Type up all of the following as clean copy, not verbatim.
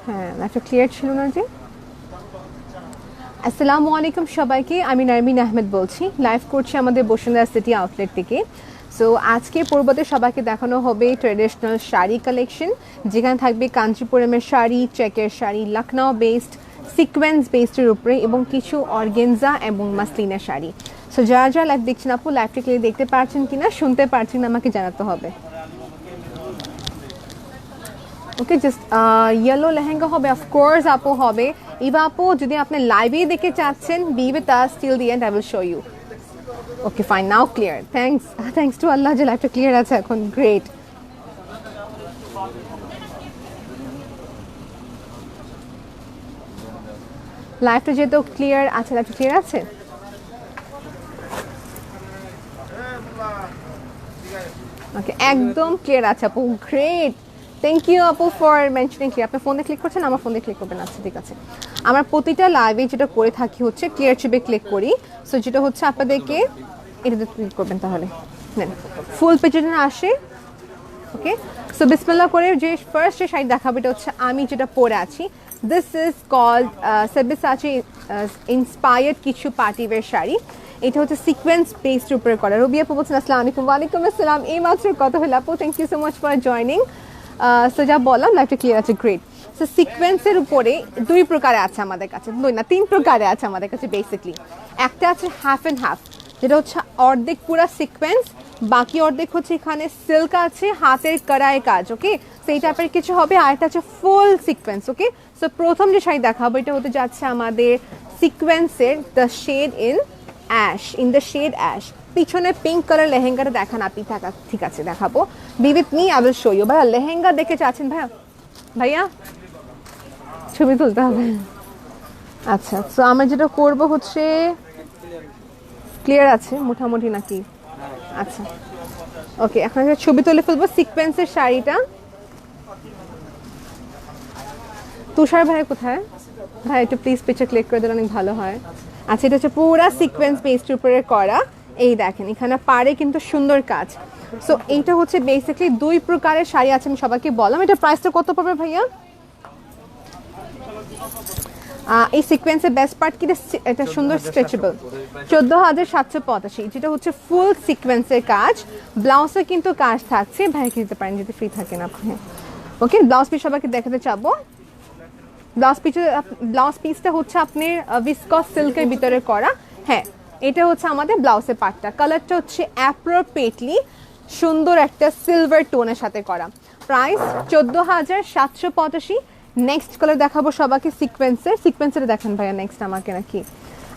হ্যাঁ একটা ক্লিয়ার ছিল না যে। আসসালামু আলাইকুম সবাইকে, আমি নারমিন আহমেদ বলছি, লাইভ করছি আমাদের বসুন্ধরা সিটি আউটলেট থেকে। সো আজকে পর্বতে সবাইকে দেখানো হবে ট্রেডিশনাল শাড়ি কালেকশন, যেখানে থাকবে কাঞ্চিপুরমের শাড়ি, চেকের শাড়ি, লখনউ বেসড, সিকোয়েন্স বেসডের উপরে এবং কিছু অর্গেনজা এবং মাসলিনা শাড়ি। সো যারা যারা লাইভ দেখছেন আপু, লাইভটি ক্লিয়ার দেখতে পাচ্ছেন কিনা, শুনতে পাচ্ছেন আমাকে জানাতে হবে। ওকে, জাস্ট ইয়েলো লেহেঙ্গা হবে, অফকোর্স আপু হবে। ইভা আপু, যদি আপনি লাইভেই দেখে চাচ্ছেন, be with us till the end, I will show you. Okay fine, now clear. Thanks to আল্লাহ যে লাইভটা ক্লিয়ার আছে এখন। গ্রেট। লাইভটা যেহেতু ক্লিয়ার আছে, লাইভটা ক্লিয়ার আছে। ওকে, একদম ক্লিয়ার আছে আপু। গ্রেট, থ্যাংক ইউ আপু ফর মেনশনিং ক্লিয়ার। আপনি ফোনে ক্লিক করছেন, আমার ফোনে ক্লিক করবেন। আচ্ছা ঠিক আছে। আমার প্রতিটা লাইভে যেটা করে থাকি হচ্ছে ক্লিয়ার চিপে ক্লিক করি। সো যেটা হচ্ছে আপনাদেরকে এটাতে ক্লিক করবেন, তাহলে নেন ফুল পেজে যেন আসে। ওকে, সো বিসমিল্লাহ করে যে ফার্স্ট যে শাড়ি দেখাবো, এটা হচ্ছে আমি যেটা পরে আছি। দিস ইজ কল্ড সেবিসাচি ইন্সপায়ার্ড কিছু পার্টিওয়্যার শাড়ি। এটা হচ্ছে সিকোয়েন্স বেসড উপরে করা। রবিয়া আপু বলছেন আসসালামু আলাইকুম। ওয়ালাইকুম আসসালাম, এই মাত্র কথা হলো আপু, thank you so much for joining. So যা বললাম, লাইভটা ক্লিয়ার আছে। গ্রেট। সো সিকোয়েন্সের উপরে দুই প্রকারে আছে আমাদের কাছে, দুই না তিন প্রকারে আছে আমাদের কাছে বেসিকলি। একটা আছে হাফ অ্যান্ড হাফ, যেটা হচ্ছে অর্ধেক পুরা সিকোয়েন্স, বাকি অর্ধেক হচ্ছে এখানে সিল্ক আছে, হাতের কড়াই কাজ। ওকে, সো এই টাইপের কিছু হবে। আর একটা আছে ফুল সিকোয়েন্স। ওকে, সো প্রথম যে শাড়ি দেখাবো, এটা হতে যাচ্ছে আমাদের সিকোয়েন্সের the shade in ash, in the shade ash. পিছনে পিঙ্ক কালার লেহেঙ্গাটা দেখান আপনি। ঠিক আছে, দেখাবো। Be with me, I will show you. ভাইয়া লেহেঙ্গা দেখে চাচ্ছেন? ভাইয়া ভাইয়া ছবি তুলতে হবে। আচ্ছা, সো আমরা যেটা করব হচ্ছে, ক্লিয়ার আছে মোটামুটি নাকি? আচ্ছা ওকে, এখন একটা ছবি তুলে ফেলবো সিকোয়েন্সের শাড়িটা। তুষার ভাই কোথায়? ভাই একটু প্লিজ পিকচার ক্লিক করে দিলে অনেক ভালো হয়। আচ্ছা, এটা হচ্ছে পুরা সিকোয়েন্স বেসড উপরে করা। এই দেখেন এখানে পাড়ে কিন্তু সুন্দর কাজ। সো এইটা হচ্ছে বেসিক্যালি দুই প্রকারের শাড়ি আছে, আমি সবাইকে বললাম। এটা প্রাইসটা কত পড়বে ভাইয়া? এই সিকোয়েন্সের বেস্ট পার্ট কি, এটা সুন্দর স্ট্রেচেবল। 14,785, যেটা হচ্ছে ফুল সিকোয়েন্সের কাজ। ব্লাউজে কিন্তু কাজ থাকছে, ভাইকে দিতে পারেন যদি ফ্রি থাকেন আপনি। ওকে, ব্লাউজ পিস সবাইকে দেখাতে চাবো। ব্লাউজ পিসটা হচ্ছে আপনার ভিসকস সিল্কের ভিতরে করা। হ্যাঁ, এটা হচ্ছে আমাদের ব্লাউজের পার্টটা। কালারটা হচ্ছে অ্যাপ্রোপ্রিয়েটলি সুন্দর একটা সিলভার টোনের সাথে করা। প্রাইস 14,785। নেক্সট কালার দেখাবো সবাইকে সিকোয়েন্সের দেখেন ভাইয়া নেক্সট আমাকে নাকি।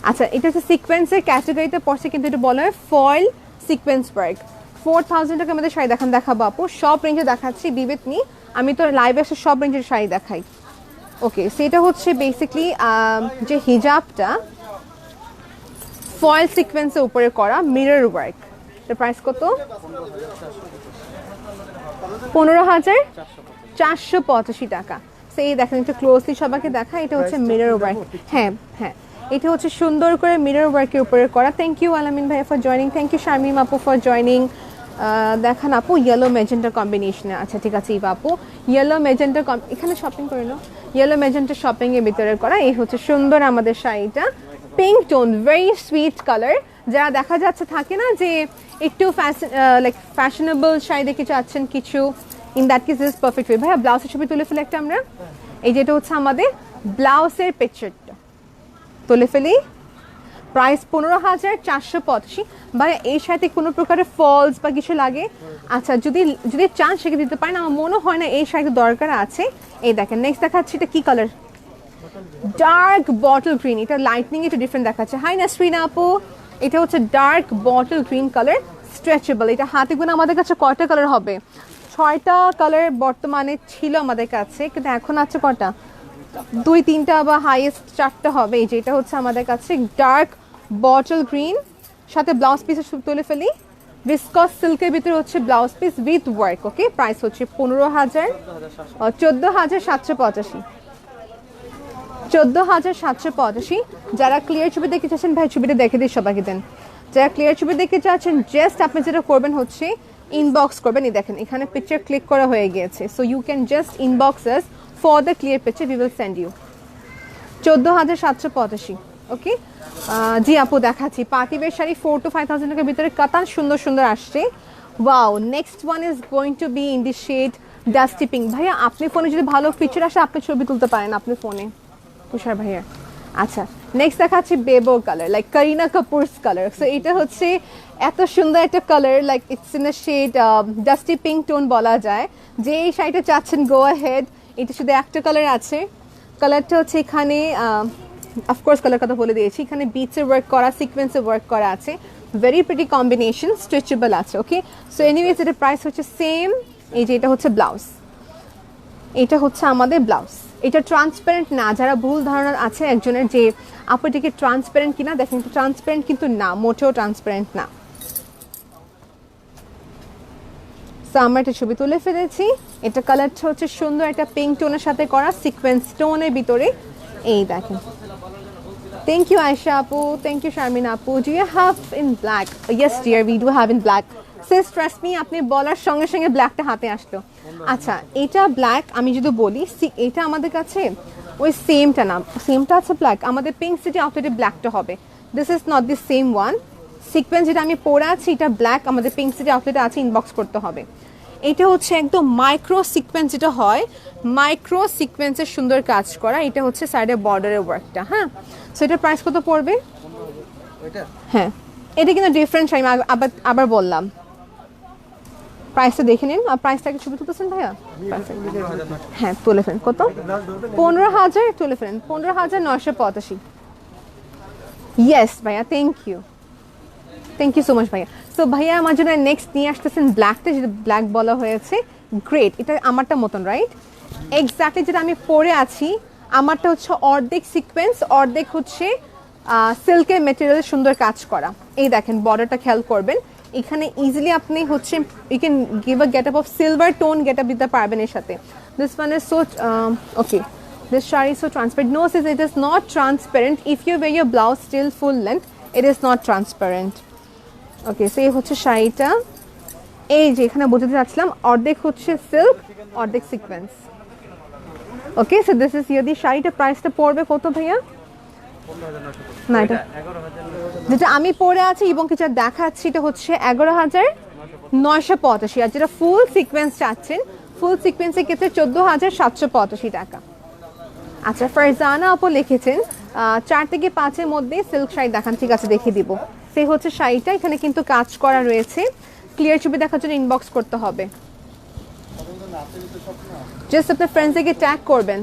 আচ্ছা, এটা হচ্ছে সিকোয়েন্সের ক্যাটাগরিতে পড়ছে, কিন্তু এটা বলা হয় ফয়েল সিকোয়েন্স ওয়ার্ক। 4,000 টাকা আমাদের শাড়ি দেখাবো আপু, সব রেঞ্জে দেখাচ্ছি। বি উইথ মি, আমি তো লাইভে এসে সব রেঞ্জের শাড়ি দেখাই। ওকে, সেটা হচ্ছে বেসিকলি যে হিজাবটা ফয়েল সিকোয়েন্সের উপরে করা, মিরর ওয়ার্ক। এর প্রাইস কত? 15,485 টাকা। সেই দেখেন একটু ক্লোজলি সবাইকে দেখা, এটা হচ্ছে মিরর ওয়ার্ক। হ্যাঁ হ্যাঁ, এটা হচ্ছে সুন্দর করে মিরর ওয়ার্কের উপরে করা। থ্যাংক ইউ আলামিন ভাই ফর জয়নিং, থ্যাংক ইউ শারমিম আপু ফর জয়নিং। দেখান আপু ইয়েলো মেজেন্টা কম্বিনেশনে। আচ্ছা ঠিক আছে ইভা আপু, ইয়েলো মেজেন্টা এখানে শপিং করে নাও। ইয়েলো মেজেন্টা শপিং এর ভিতরে করা। এই হচ্ছে সুন্দর আমাদের শাড়িটা, pink tone, very sweet colour. যারা দেখা যাচ্ছে থাকে না যে একটু লাইক ফ্যাশনেবল শাড়ি দেখে চাচ্ছেন কিছু, in that case is perfect way. ভাইয়া ব্লাউজের ছবি তুলে ফেলে একটা আমরা। এই যেটা হচ্ছে আমাদের ব্লাউজের পিকচারটা তুলে ফেলি। প্রাইস 15,485। ভাই এর সাথে কোনো প্রকারের ফলস বা কিছু লাগে? আচ্ছা, যদি চান সেকে দিতে পারেন, আমার মনে হয় না এই শাড়িতে দরকার আছে। এই দেখেন নেক্সট দেখাচ্ছি, এটা কি কালার? Dark bottle green. এটা লাইটনিং একটু ডিফারেন্ট দেখাচ্ছে। হাই নাসরিনা আপু, এটা হচ্ছে dark bottle green colour, stretchable. এটা হাতে গুনে আমাদের কাছে কয়টা কালার হবে? 6টা কালার বর্তমানে ছিল আমাদের কাছে, কিন্তু এখন আছে কটা? 2-3টা বা হাইয়েস্ট 4টা হবে। এই যে এটা হচ্ছে আমাদের কাছে ডার্ক বটল গ্রিন, সাথে ব্লাউজ পিসের তুলে ফেলি। ভিসকস সিল্কের ভিতরে হচ্ছে blouse piece with work. Okay, price হচ্ছে 14,785। 14,785। যারা ক্লিয়ার ছবি দেখতে চাচ্ছেন ভাই ছবিটা দেখে দিই সবাইকে দেন। যারা ক্লিয়ার ছবি দেখতে চাচ্ছেন জাস্ট আপনি যেটা করবেন হচ্ছে ইনবক্স করবেন। এই দেখেন এখানে পিকচার ক্লিক করা হয়ে গিয়েছে, so you can just inbox us for the clear picture we will send you. 14,785। Okay, জি আপু দেখাচ্ছি পার্টি ওয়্যার শাড়ি 4 to 5,000 টাকার ভিতরে কাতান সুন্দর সুন্দর আসছে। Wow, next one is going to be in the shade dusty pink. ভাইয়া আপনি ফোনে যদি ভালো ফিচার আসে আপনি ছবি তুলতে পারেন আপনি ফোনে, তুষার ভাইয়া। আচ্ছা, নেক্সট দেখাচ্ছি বেবো কালার, লাইক করিনা কাপুরস কালার। সো এটা হচ্ছে এত সুন্দর একটা colour, like it's in a shade dusty pink tone বলা যায়। যে এই শাড়িটা চাচ্ছেন গো আহেড, এটা শুধু একটা কালার আছে। কালারটা হচ্ছে এখানে অফকোর্স কালার কথা বলে দিয়েছি, এখানে বিটসের ওয়ার্ক করা, সিকোয়েন্সের ওয়ার্ক করা আছে, ভেরি প্রিটি কম্বিনেশন, স্ট্রেচেবল আছে। ওকে, সো এনিওয়েজ এটার প্রাইস হচ্ছে সেম। এই যে এটা হচ্ছে ব্লাউজ, এটা হচ্ছে আমাদের ব্লাউজ। এটা ট্রান্সপারেন্ট না, যারা ভুল ধারণা আছে একজনের যে আপু এটা কি ট্রান্সপারেন্ট কিনা, দেখেন এটা ট্রান্সপারেন্ট কিন্তু না, মোটেও ট্রান্সপারেন্ট না। সো আমরা একটা ছবি তুলে ফেলেছি। এটা কালারটা হচ্ছে সুন্দর একটা পিঙ্ক টোনের সাথে করা, সিকোয়েন্স টোনের ভিতরে। এই দেখেন, থ্যাংক ইউ আয়শা আপু, থ্যাংক ইউ শারমিনা আপু। Do you have in black? Yes dear, we do have in black. Sis trust me, আপনি বলার সঙ্গে সঙ্গে ব্ল্যাকটা হাতে আসলো। আচ্ছা, এটা ব্ল্যাক আমি যদি বলি, এটা আমাদের কাছে ওই সেমটা না, সেমটা আছে ব্ল্যাক, আমাদের পিঙ্ক সিটি আউটলেটে ব্ল্যাকটা হবে। This is not the same one. Sequence যেটা আমি পরে আছি এটা ব্ল্যাক, আমাদের পিঙ্ক সিটি আউটলেটে আছে, ইনবক্স করতে হবে। এটা হচ্ছে একদম মাইক্রো সিকোয়েন্স, যেটা হয় মাইক্রো সিকোয়েন্সের সুন্দর কাজ করা। এটা হচ্ছে সাইডে বর্ডারের ওয়ার্কটা। হ্যাঁ, সো এটার প্রাইস কত পড়বে? হ্যাঁ, এটা কিন্তু ডিফারেন্ট, আমি আবার বললাম প্রাইসটা দেখে নিন। আর প্রাইসটাকে ছবি তুলতেছেন ভাইয়া? হ্যাঁ, তুলে ফেলেন। কত? 15,000 তুলে ফেলেন, 15,985। ইয়েস ভাইয়া, thank you, thank you so much ভাইয়া। সো ভাইয়া আমার জন্য নেক্সট নিয়ে আসতেছেন ব্ল্যাকটা, যেটা ব্ল্যাক বলা হয়েছে। গ্রেট, এটা আমারটা মতন রাইট, এক্স্যাক্টলি যেটা আমি পরে আছি। আমারটা হচ্ছে অর্ধেক সিকোয়েন্স, অর্ধেক হচ্ছে সিল্কের মেটেরিয়ালের সুন্দর কাজ করা। এই দেখেন বর্ডারটা খেয়াল করবেন, এখানে ইজিলি আপনি হচ্ছে you can give a get up of silver tone get up দিতে পারবেন এর সাথে। This one is so okay, this shari is so transparent. No sis, it is not transparent. If you wear your blouse still full length, it is not transparent. Okay, so এই হচ্ছে শাড়িটা। এই যে এখানে বোঝাতে চাচ্ছিলাম অর্ধেক হচ্ছে সিল্ক, অর্ধেক sequence. Okay, so this is your the শাড়িটা। প্রাইসটা পড়বে কত ভাইয়া? না, এটা যেটা আমি পরে আছি এবং যেটা দেখাচ্ছি এটা হচ্ছে 11,985। আর যেটা ফুল সিকোয়েন্স চাচ্ছেন, ফুল সিকোয়েন্সের ক্ষেত্রে 14,785 টাকা। আচ্ছা, ফারজানা আপু লিখেছেন 4 থেকে 5-এর মধ্যে সিল্ক শাড়ি দেখান। ঠিক আছে, দেখিয়ে দিব। সেই হচ্ছে শাড়িটা, এখানে কিন্তু কাজ করা রয়েছে। ক্লিয়ার ছবি দেখার জন্য ইনবক্স করতে হবে, জাস্ট আপনার ফ্রেন্ডসকে ট্যাগ করবেন।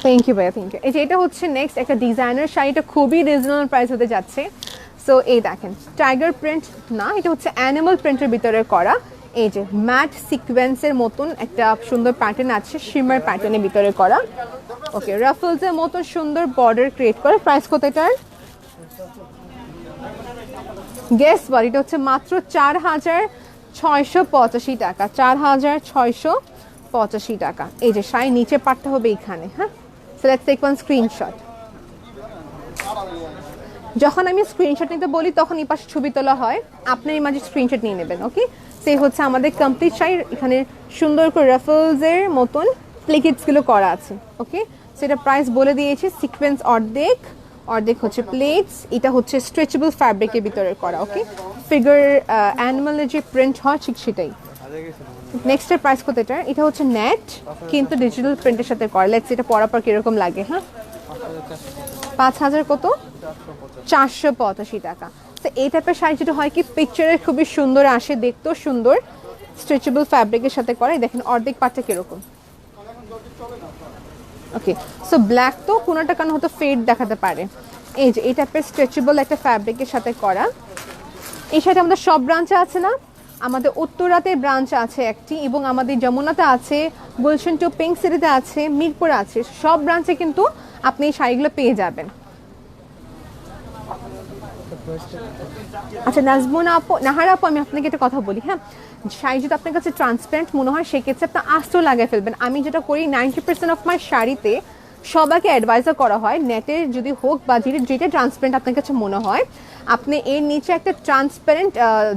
থ্যাংক ইউ ভাইয়া, থ্যাংক ইউ। এই যে এটা হচ্ছে নেক্সট একটা ডিজাইনার শাড়িটা, খুবই রিজনেবল প্রাইস হতে যাচ্ছে। সো এই দেখেন, টাইগার প্রিন্ট না, এটা হচ্ছে অ্যানিমাল প্রিন্টের ভিতরে করা। এই যে ম্যাট সিকোয়েন্সের মতন একটা সুন্দর প্যাটার্ন আছে, শিমার প্যাটার্নের ভিতরে করা। ওকে, রাফলসের মতো সুন্দর বর্ডার ক্রিয়েট করে। প্রাইস কত এটার? গেস বল, এটা হচ্ছে মাত্র 4,685 টাকা, 4,685 টাকা। এই যে শাড়ি নিচে পাটটা হবে এখানে। হ্যাঁ, so let's take one screenshot. যখন আমি স্ক্রিনশট নিতে বলি তখন এই পাশে ছবি তোলা হয়, আপনি এই মাঝে স্ক্রিনশট নিয়ে নেবেন। ওকে, সেই হচ্ছে আমাদের কমপ্লিট শাড়ি। এখানে সুন্দর করে রাফলসের মতন প্লেকেটসগুলো করা আছে। ওকে, সেটা প্রাইস বলে দিয়েছি। সিকোয়েন্স অর্ধেক, অর্ধেক হচ্ছে প্লেটস। এটা হচ্ছে স্ট্রেচেবল ফ্যাব্রিকের ভিতরে করা। ওকে, ফিগার অ্যানিমালের যে প্রিন্ট হয় ঠিক সেটাই। নেক্সটের প্রাইস কত এটার? এটা হচ্ছে নেট কিন্তু ডিজিটাল প্রিন্টের সাথে করা। লেটস এটা পরার পর কিরকম লাগে। হ্যাঁ, 5,000 কত? 485 টাকা। তো এই টাইপের শাড়ি যেটা হয় কি পিকচারে খুবই সুন্দর আসে, দেখতেও সুন্দর, স্ট্রেচেবল ফ্যাব্রিকের সাথে করা। দেখেন অর্ধেক পাটটা কিরকম। ওকে, সো ব্ল্যাক তো কোনোটা কারণ হয়তো ফেড দেখাতে পারে। এই যে এই টাইপের স্ট্রেচেবল একটা ফ্যাব্রিকের সাথে করা। এই শাড়িটা আমাদের সব ব্রাঞ্চে আছে না, আমাদের উত্তরাতে ব্রাঞ্চ আছে একটি, এবং আমাদের যমুনাতে আছে, গুলশান টু পিঙ্ক সিটিতে আছে, মিরপুরে আছে। সব ব্রাঞ্চে কিন্তু আপনি এই শাড়িগুলো পেয়ে যাবেন। আচ্ছা নাজমুন আপু, নাহার আপু, আমি আপনাকে একটা কথা বলি। হ্যাঁ, শাড়ি যদি আপনার কাছে ট্রান্সপারেন্ট মনে হয় সেক্ষেত্রে আপনি আস্ত লাগিয়ে ফেলবেন। আমি যেটা করি 90% অফ মাই শাড়িতে সবাইকে অ্যাডভাইজার করা হয় নেটের যদি হোক বা যেটা ট্রান্সপারেন্ট আপনার কাছে মনে হয়, আপনি এর নিচে একটা ট্রান্সপারেন্ট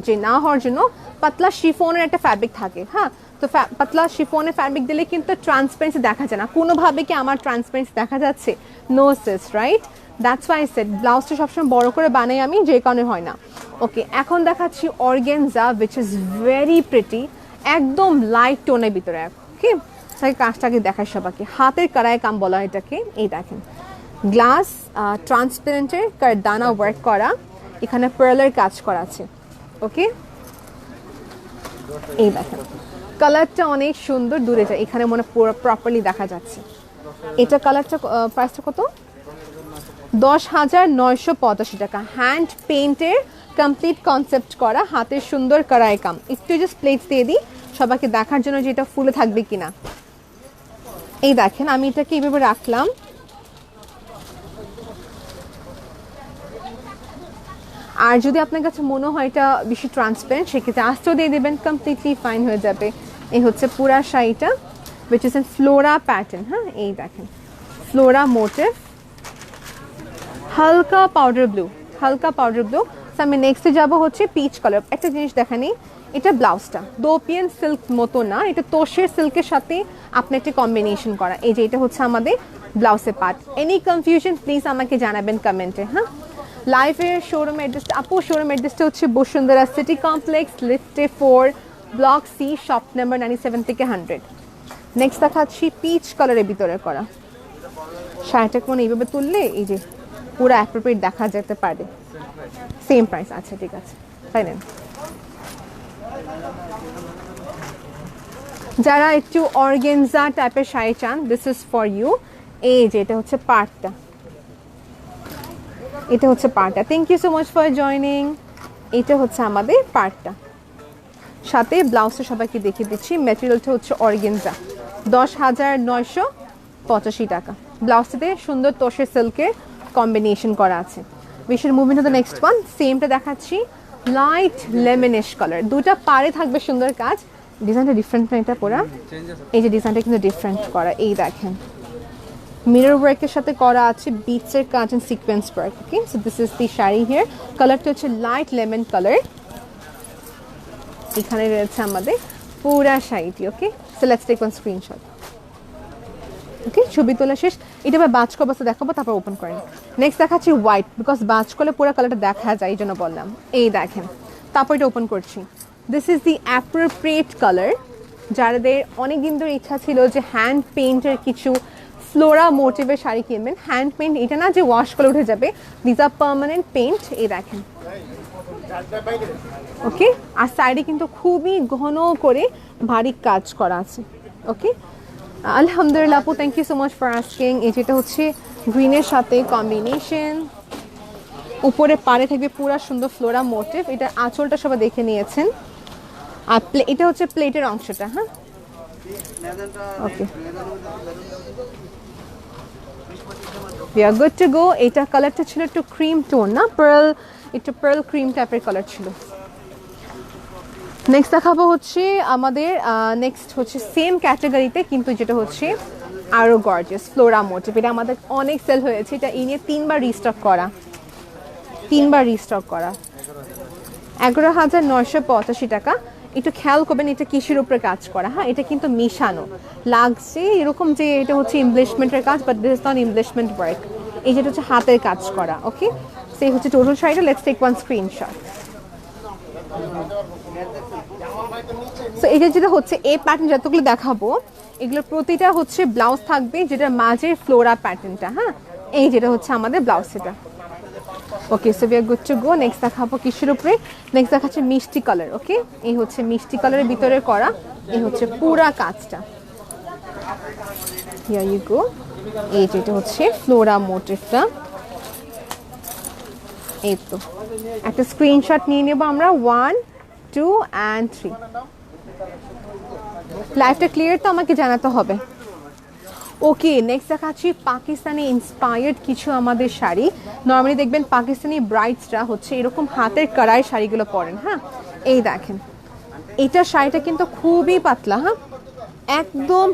যে না হওয়ার জন্য পাতলা শিফনের একটা ফ্যাব্রিক থাকে। হ্যাঁ, তো পাতলা শিফনে ফ্যাব্রিক দিলে কিন্তু ট্রান্সপারেন্সি দেখা যায় না। কোনোভাবে কি আমার ট্রান্সপারেন্সি দেখা যাচ্ছে? No sis, right? That's why set ব্লাউজটা সবসময় বড় করে বানাই আমি, যে কারণে হয় না। ওকে, এখন দেখাচ্ছি organza which is very pretty, একদম লাইট টোনের ভিতরে। ওকে, তাই কাজটাকে দেখায় সবাইকে, হাতের কারায় কাম বলা হয় এটাকে। এই দেখেন গ্লাস ট্রান্সপারেন্টের কারদানা ওয়ার্ক করা, এখানে পার্লের কাজ করা আছে। ওকে, এই দেখেন কালারটা অনেক সুন্দর, দূরে যায় এখানে মনে পুরো প্রপারলি দেখা যাচ্ছে। এটা কালারটা প্রাইসটা কত? 10,985 টাকা। হ্যান্ড পেইন্টের কমপ্লিট কনসেপ্ট করা, হাতের সুন্দর কারায় কাম। একটু জাস্ট প্লেটস দিয়ে দিই সবাইকে দেখার জন্য যে এটা ফুলে থাকবে কিনা। এই দেখেন আমি এটাকে এইভাবে রাখলাম, আর যদি আপনার কাছে মনে হয় এটা বেশি ট্রান্সপারেন্ট সেক্ষেত্রে আস্তেও দিয়ে দেবেন, কমপ্লিটলি ফাইন হয়ে যাবে। এই হচ্ছে পুরা শাড়িটা which is an Flora pattern. হ্যাঁ, এই দেখেন ফ্লোরা মোটিভ, হালকা পাউডার ব্লু, হালকা পাউডার ব্লু। তো আমি নেক্সটে যাব হচ্ছে পিচ কালার। একটা জিনিস দেখানি, এটা ব্লাউজটা দোপিয়ান সিল্ক মতো না, এটা তোষের সিল্কের সাথে আপনার একটা কম্বিনেশন করা। এই যে এটা হচ্ছে আমাদের ব্লাউজের পার্ট। এনি কনফিউশন প্লিজ আমাকে জানাবেন কমেন্টে। হ্যাঁ, লাইফের শোরুম অ্যাড্রেস, আপু শোরুম অ্যাড্রেসটা হচ্ছে বসুন্ধরা সিটি কমপ্লেক্স, লিফটে 4, ব্লক সি, শপ নাম্বার 97 থেকে 100। নেক্সট দেখাচ্ছি পিচ কালারের ভিতরে করা শাড়িটা। কোন এইভাবে তুললে এই যে পুরো অ্যাপ্রোপ্রিয়েট দেখা যেতে পারে। সেম প্রাইস, আচ্ছা ঠিক আছে, তাই নেন। যারা একটু অর্গেনজা টাইপের শাড়ি চান, দিস ইজ ফর ইউ। এই যে এটা হচ্ছে পার্টটা, এটা হচ্ছে পার্টটা। Thank you so much for joining. এটা হচ্ছে আমাদের পার্টটা, সাথে ব্লাউজটা সবাইকে দেখিয়ে দিচ্ছি। ম্যাটেরিয়ালটা হচ্ছে অর্গেনজা, 10,985 টাকা। ব্লাউজটাতে সুন্দর তোষের সিল্কের কম্বিনেশন করা আছে। বিশের moving to the next one. সেমটা দেখাচ্ছি, লাইট লেমনিশ কালার, দুটা পারে থাকবে সুন্দর কাজ। ডিজাইনটা ডিফারেন্ট না এটা পুরা, এই যে ডিজাইনটা কিন্তু ডিফারেন্ট করা। এই দেখেন মিরর ওয়ার্কের সাথে করা আছে বিটসের কাজ and sequence work. Okay, so this is the sari here. কালারটা হচ্ছে লাইট লেমন কালার। এখানে রয়েছে আমাদের পুরা শাড়িটি। Okay, so let's take one screenshot. Okay, ছবি তোলা শেষ। এটা আবার বাজ অবস্থা দেখাবো, তারপর ওপেন করেন। নেক্সট দেখাচ্ছি হোয়াইট, বিকজ বাজ করলে পুরো কালারটা দেখা যায়, এই জন্য বললাম। এই দেখেন, তারপর এটা ওপেন করছি। This is the appropriate colour. যাদের অনেক দিন ধরে ইচ্ছা ছিল যে হ্যান্ড পেইন্টের কিছু ফ্লোরা মোটিভের শাড়ি কিনবেন, হ্যান্ড পেইন্ট, এটা না যে ওয়াশ করে উঠে যাবে, দিস আর পার্মানেন্ট পেইন্ট। এই দেখেন, ওকে, আর সাইডে কিন্তু খুবই ঘন করে ভারী কাজ করা আছে। ওকে, আলহামদুলিল্লাহ আপু, thank you so much for asking. এই যেটা হচ্ছে গ্রিনের সাথে কম্বিনেশন, উপরে পাড়ে থাকবে পুরা সুন্দর ফ্লোরা মোটিভ। এটা আঁচলটা সবাই দেখে নিয়েছেন, আর এটা হচ্ছে প্লেটের অংশটা। হ্যাঁ, ওকে, we are good to go. এটা কালারটা ছিল একটু ক্রিম টোন, না পার্ল, একটু পার্ল ক্রিম টাইপের কালার ছিল। নেক্সট দেখাবো হচ্ছে আমাদের নেক্সট হচ্ছে সেম ক্যাটাগরিতে, কিন্তু যেটা হচ্ছে আরো গর্জিয়াস ফ্লোরা মোটিভ। এটা আমাদের অনেক সেল হয়েছে, এটা এই নিয়ে 3বার রিস্টক করা, 3বার রিস্টক করা। 11,985 টাকা। একটু খেয়াল করবেন এটা কিসের উপরে কাজ করা। হ্যাঁ, এটা কিন্তু মিশানো লাগছে এরকম যে এটা হচ্ছে ইমপ্লিশমেন্টের কাজ, but this is not embellishment work. এই যেটা হচ্ছে হাতের কাজ করা। ওকে, সেই হচ্ছে টোটাল শাড়িটা। Let's take one screenshot. So এটা যেটা হচ্ছে এই প্যাটার্ন যতগুলো দেখাবো, এগুলোর প্রতিটা হচ্ছে ব্লাউজ থাকবে যেটা মাঝের ফ্লোরা প্যাটার্নটা। হ্যাঁ, এই যেটা হচ্ছে আমাদের ব্লাউজ সেটা। Okay, so we are good to go. Next দেখাবো কিসের উপরে, নেক্সট দেখাচ্ছে মিষ্টি কালার। ওকে, এই হচ্ছে মিষ্টি কালারের ভিতরে করা, এই হচ্ছে পুরা কাজটা। Here you go. এই যেটা হচ্ছে ফ্লোরা মোটিভটা। এই তো একটা স্ক্রিনশট নিয়ে নেব আমরা, 1, 2 and 3। লাইভটা ক্লিয়ার তো আমাকে জানাতে হবে। ওকে, নেক্সট দেখাচ্ছি পাকিস্তানি ইন্সপায়ার্ড কিছু আমাদের শাড়ি। নর্মালি দেখবেন পাকিস্তানি ব্রাইডসরা হচ্ছে এরকম হাতের কড়াই শাড়িগুলো পরেন। হ্যাঁ, এই দেখেন এটা শাড়িটা কিন্তু খুবই পাতলা। হ্যাঁ, একদম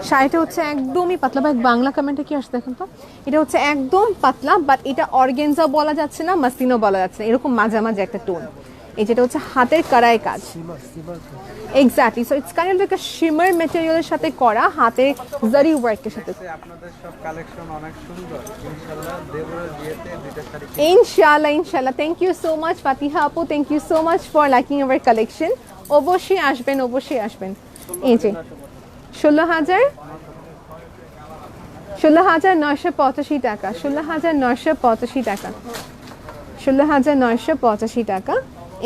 শাড়িটা হচ্ছে একদমই পাতলা। ভাই বাংলা কমেন্টে কি আসছে দেখেন তো। এটা হচ্ছে একদম পাতলা, বাট এটা অর্গেনজা বলা যাচ্ছে না, মাসলিনও বলা যাচ্ছে না, এরকম মাঝামাঝি একটা টোন। এই যেটা হচ্ছে হাতের কড়াই কাজ, exactly. So it's kind of like a shimmer ম্যাটেরিয়ালের সাথে করা হাতের জারি ওয়ার্কের সাথে। আপনাদের সব কালেকশন অনেক সুন্দর, ইনশাআল্লাহ দেবরের বিয়েতে দুইটা শাড়ি। ইনশাআল্লাহ ইনশাআল্লাহ। Thank you so much Fatiha আপু, thank you so much for liking our collection. অবশ্যই আসবেন, অবশ্যই আসবেন। এই যে 16,985 টাকা, 16,985 টাকা, 16,985 টাকা।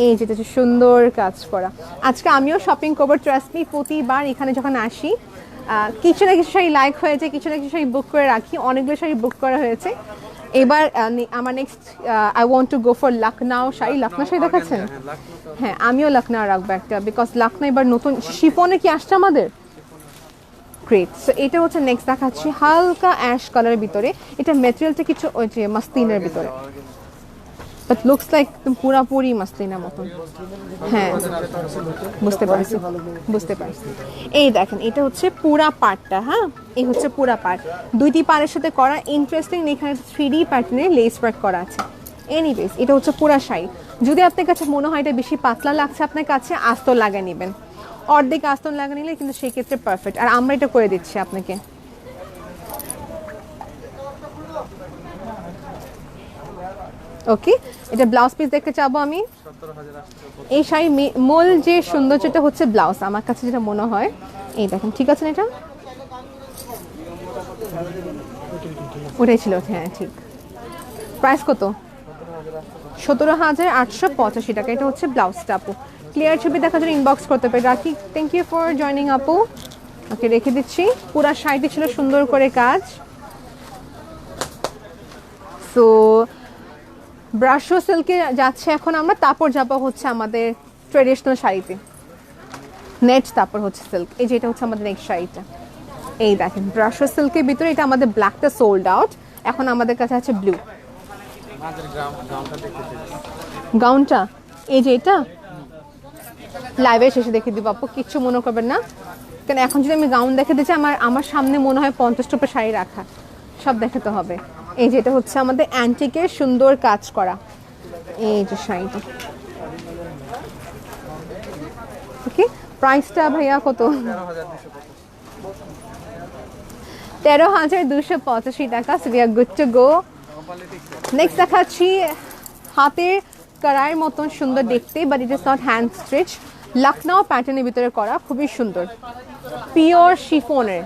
এই যেটা হচ্ছে সুন্দর কাজ করা। আজকে আমিও শপিং করবো, ট্রাস্ট মি। প্রতিবার এখানে যখন আসি কিছু না কিছু শাড়ি লাইক হয়ে যায়, কিছু না কিছু শাড়ি বুক করে রাখি। অনেকগুলো শাড়ি বুক করা হয়েছে। এবার আমার next I want to go for Lucknow sari. Lucknow sari দেখাচ্ছেন? হ্যাঁ, আমিও লখনউ রাখবো একটা, বিকজ লখনউ এবার নতুন শিফনে কি আসছে আমাদের। গ্রেট। সো এটা হচ্ছে নেক্সট দেখাচ্ছি, হালকা অ্যাশ কালারের ভিতরে। এটা ম্যাটেরিয়ালটা কিছু ওই যে মাসলিনের ভিতরে, বাট লুকস লাইক পুরাপুরি মাসলিনের মতন। হ্যাঁ, বুঝতে পারছি, বুঝতে পারছি। এই দেখেন, এটা হচ্ছে পুরা পার্টটা। হ্যাঁ, এই হচ্ছে পুরা পার্ট, দুইটি পাড়ের সাথে করা। ইন্টারেস্টিং, এখানে 3D প্যাটার্নের লেস ওয়ার্ক করা আছে। এনিওয়েজ, এটা হচ্ছে পুরা শাড়ি। যদি আপনার কাছে মনে হয় এটা বেশি পাতলা লাগছে আপনার কাছে, আস্তর লাগিয়ে নেবেন। অর্ধেক আস্তর লাগিয়ে নিলে কিন্তু সেই ক্ষেত্রে পারফেক্ট। আর আমরা এটা করে দিচ্ছি আপনাকে। ওকে, এটা ব্লাউজ পিস দেখতে চাবো আমি। এই শাড়ি মূল যে সৌন্দর্যটা হচ্ছে ব্লাউজ, আমার কাছে যেটা মনে হয়। এই দেখেন, ঠিক আছে না? এটা ওটাই ছিল, হ্যাঁ ঠিক। প্রাইস কত? 17,885 টাকা। এটা হচ্ছে ব্লাউজটা আপু। ক্লিয়ার ছবি দেখার জন্য ইনবক্স করতে পারি। রাখি, থ্যাংক ইউ ফর জয়নিং আপু। ওকে, রেখে দিচ্ছি। পুরা শাড়িটি ছিল সুন্দর করে কাজ। সো ব্রাশো সিল্কে যাচ্ছে এখন আমরা, তারপর যাবো হচ্ছে আমাদের ট্রেডিশনাল শাড়িতে। নেট, তারপর হচ্ছে সিল্ক। এই যে এটা হচ্ছে আমাদের নেক্সট শাড়িটা। এই দেখেন, ব্রাশো সিল্কের ভিতরে এটা আমাদের ব্ল্যাকটা সোল্ড আউট, এখন আমাদের কাছে আছে ব্লু। গাউনটা এই যে এটা লাইভে শেষে দেখে দিব আপু, কিচ্ছু মনে করবেন না। কারণ এখন যদি আমি গাউন দেখে দিচ্ছি, আমার সামনে মনে হয় 50টা উপরে শাড়ি রাখা, সব দেখাতে হবে। এই যে এটা হচ্ছে আমাদের অ্যান্টিকের সুন্দর কাজ করা এই যে শাড়িটা। ওকে, প্রাইসটা ভাইয়া কত? 13,285 টাকা। So we are good to go. Next দেখাচ্ছি হাতের কড়াইয়ের মতন সুন্দর দেখতে, but it is not hand stitch. Lucknow প্যাটার্নের ভিতরে করা, খুবই সুন্দর। পিওর শিফনের,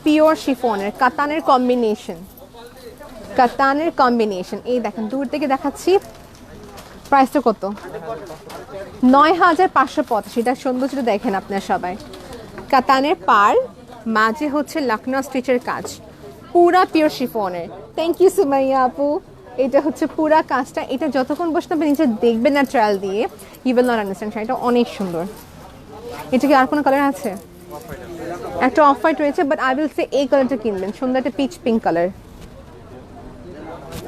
পিওর শিফনের কাতানের কম্বিনেশন, কাতানের কম্বিনেশন। এই দেখেন, দূর থেকে দেখাচ্ছি। প্রাইসটা কত? 9,585। এটা সৌন্দর্যটা দেখেন আপনারা সবাই। কাতানের পার, মাঝে হচ্ছে লখনউ স্টিচের কাজ, পুরা পিওর শিফনের। থ্যাংক ইউ সুমাইয়া আপু। এটা হচ্ছে পুরা কাজটা। এটা যতক্ষণ বসে আপনি নিচে দেখবেন না ট্রায়াল দিয়ে, ইউ উইল নট আন্ডারস্ট্যান্ড। শাড়িটা অনেক সুন্দর। এটা কি আর কোনো কালার আছে? একটা অফ হোয়াইট রয়েছে, বাট আই উইল সে এই কালারটা কিনবেন, সুন্দর একটা পিচ পিঙ্ক কালার।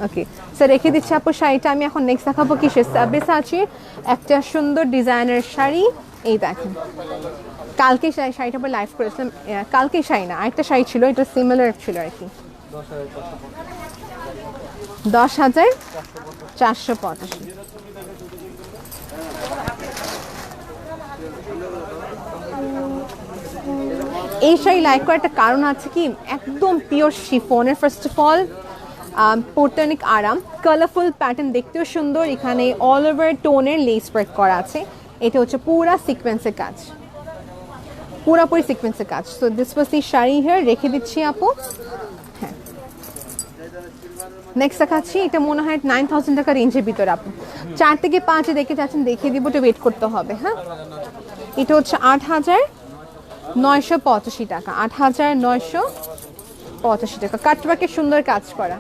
ওকে, স্যার রেখে দিচ্ছি আপু শাড়িটা। আমি এখন নেক্সট দেখাবো কিসের, সাবিসাচির একটা সুন্দর ডিজাইনের শাড়ি। এই দেখেন, কালকে শাড়িটা পরে লাইভ করেছিলাম। কালকে শাড়ি না, আরেকটা শাড়ি ছিল, এটা সিমিলার ছিল আর কি। 10,485। এই শাড়ি লাইক করার একটা কারণ আছে কি, একদম পিওর শিফনের। ফার্স্ট অফ অল পরতে অনেক আরাম, কালারফুল প্যাটার্ন, দেখতেও সুন্দর। এখানে অল ওভার টোনের লেস ওয়ার্ক করা আছে। এটা হচ্ছে পুরা সিকোয়েন্সের কাজ, পুরাপুরি সিকোয়েন্সের কাজ। So this was the sari here. রেখে দিচ্ছি আপু। হ্যাঁ, নেক্সট দেখাচ্ছি। এটা মনে হয় 9,000 টাকা রেঞ্জের ভিতরে। আপু 4 থেকে 5 দেখে যাচ্ছেন, দেখিয়ে দিব, এটা ওয়েট করতে হবে। হ্যাঁ, এটা হচ্ছে 8,985 টাকা, 8,985 টাকা। কাটওয়ার্কে সুন্দর কাজ করা।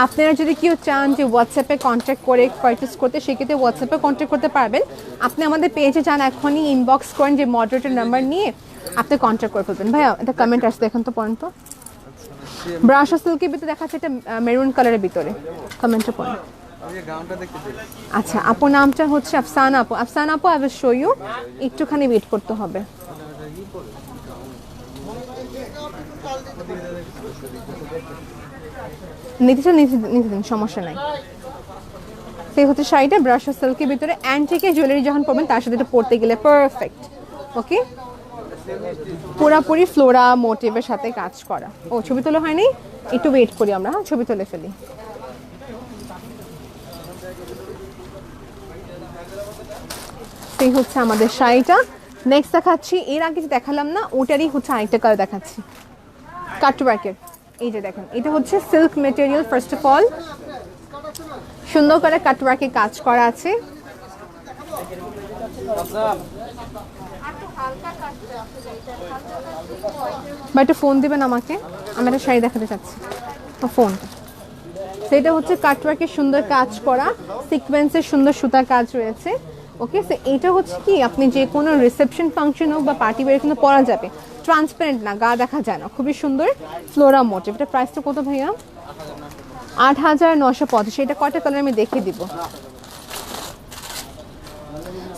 আপনারা যদি কেউ চান যে হোয়াটসঅ্যাপে কন্ট্যাক্ট করে পারচেস করতে, সেক্ষেত্রে হোয়াটসঅ্যাপে কন্ট্যাক্ট করতে পারবেন। আপনি আমাদের পেজে যান, এখনই ইনবক্স করেন যে মডারেটর নাম্বার নিয়ে আপনি কন্ট্যাক্ট করে ফেলবেন। ভাইয়া এটা কমেন্ট আসছে, এখন তো পড়েন তো। ব্রাশো সিল্কের ভিতরে দেখাচ্ছে, এটা মেরুন কালারের ভিতরে। কমেন্টে পড়েন। আচ্ছা, আপুর নামটা হচ্ছে আফসানা আপু। আফসানা আপু, আই উইল শো ইউ। একটুখানি ওয়েট করতে হবে। নিতে চান নিতে দিন, সমস্যা নাই। সেই হচ্ছে শাড়িটা ব্রাশ সিল্কের ভিতরে অ্যান্টিকের জুয়েলারি যখন পরবেন তার সাথে এটা পরতে গেলে পারফেক্ট। ওকে, পুরাপুরি ফ্লোরা মোটিভের সাথে কাজ করা। ও ছবি তোলা হয়নি, একটু ওয়েট করি আমরা, হ্যাঁ ছবি তুলে ফেলি। সেই হচ্ছে আমাদের শাড়িটা। নেক্সট দেখাচ্ছি, এর আগে যে দেখালাম না ওটারই হচ্ছে আরেকটা কালার দেখাচ্ছি, কাটওয়ার্কের। এই যে দেখেন, এটা হচ্ছে silk material. First of all সুন্দর করে কাটওয়ার্কে কাজ করা আছে। বা একটু ফোন দিবেন আমাকে, আমি একটা শাড়ি দেখাতে চাচ্ছি, ফোনটা। সেটা হচ্ছে কাটওয়ার্কের সুন্দর কাজ করা, সিকোয়েন্সের সুন্দর সুতা কাজ রয়েছে। ওকে, সো এটা হচ্ছে কি আপনি যে কোনো রিসেপশন ফাংশন হোক বা পার্টি ওয়্যারে কিন্তু পরা যাবে, ট্রান্সপারেন্ট না, গা দেখা যায় না, খুবই সুন্দর ফ্লোরা মোটিভ। এটা প্রাইসটা কত ভাইয়া? 8,950। এটা কয়টা কালার আমি দেখিয়ে দিব,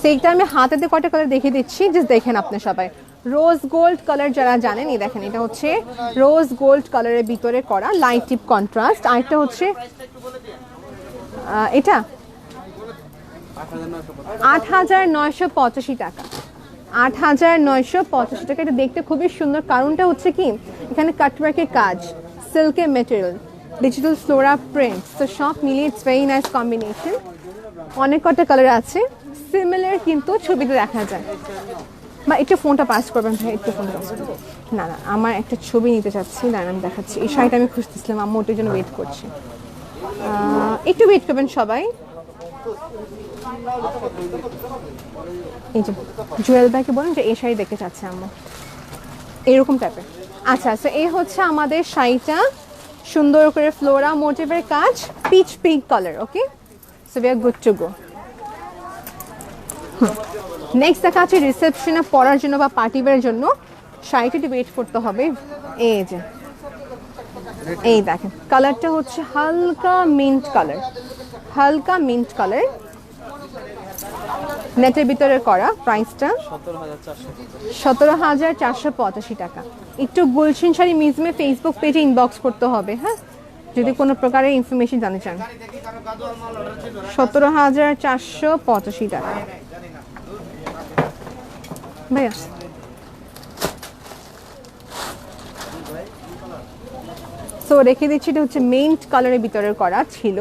সেইটা আমি হাতেতে কয়টা কালার দেখিয়ে দিচ্ছি, জাস্ট দেখেন আপনি সবাই। রোজ গোল্ড কালার যারা জানেন, এই দেখেন এটা হচ্ছে রোজ গোল্ড কালারের ভিতরে করা লাইট টিপ কন্ট্রাস্ট। আরেকটা হচ্ছে এটা 8,985 টাকা। 8,985 টাকা। এটা দেখতে খুবই সুন্দর, কারণটা হচ্ছে কি এখানে কাটওয়ার্কের কাজ, সিল্কের মেটেরিয়াল, ডিজিটাল ফ্লোরা প্রিন্ট, তো সব মিলিয়ে ইটস ভেরি নাইস কম্বিনেশন। অনেক কটা কালার আছে, সিমিলার কিন্তু ছবিতে দেখা যায়। বা একটু ফোনটা পাস করবেন ভাই, একটু ফোনটা পাস করবেন। না না, আমার একটা ছবি নিতে চাচ্ছি, না আমি দেখাচ্ছি। এই শাড়িটা আমি খুঁজতেছিলাম, আম্মু ওটার জন্য ওয়েট করছি, একটু ওয়েট করবেন সবাই। এই যে জুয়েল ভাইকে বলেন যে এই শাড়ি দেখতে চাচ্ছে আম্মু, এরকম টাইপের। আচ্ছা, সো এই হচ্ছে আমাদের শাড়িটা, সুন্দর করে ফ্লোরা মোটিভের কাজ, pitch pink colour. Okay, so we are good to go. Next দেখা আছে রিসেপশনে পরার জন্য বা পার্টি ওয়্যারের জন্য শাড়িটা একটু ওয়েট করতে হবে। এই যে এই দেখেন, কালারটা হচ্ছে হালকা মিন্ট কালার, হালকা মিন্ট কালার, নেটের ভিতরে করা। প্রাইসটা 17,485 টাকা। একটু গুলশান শাড়ি মিউজিয়ামে ফেসবুক পেজে ইনবক্স করতে হবে, হ্যাঁ, যদি কোনো প্রকারের ইনফরমেশন জানতে চান। 17,485 টাকা ভাইয়া। সো রেখে দিচ্ছি, এটা হচ্ছে মিন্ট কালারের ভিতরে করা ছিল।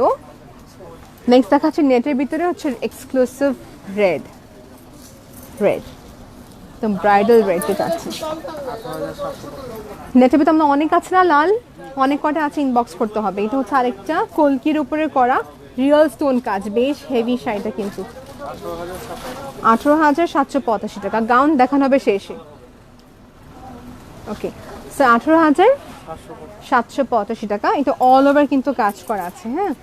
নেক্সট দেখাচ্ছে নেটের ভিতরে হচ্ছে এক্সক্লুসিভ রেড, রেড তো ব্রাইডাল রেড যেটা আছে নেটের ভিতরে আমরা অনেক আছে না, লাল অনেক কটা আছে, ইনবক্স করতে হবে। এটা হচ্ছে আরেকটা কলকির উপরে করা রিয়েল স্টোন কাজ, বেশ হেভি শাড়িটা কিন্তু। 18,785 টাকা। গাউন দেখানো হবে শেষে। ওকে, সো 18,785 টাকা। এটা অল ওভার কিন্তু কাজ করা আছে, হ্যাঁ,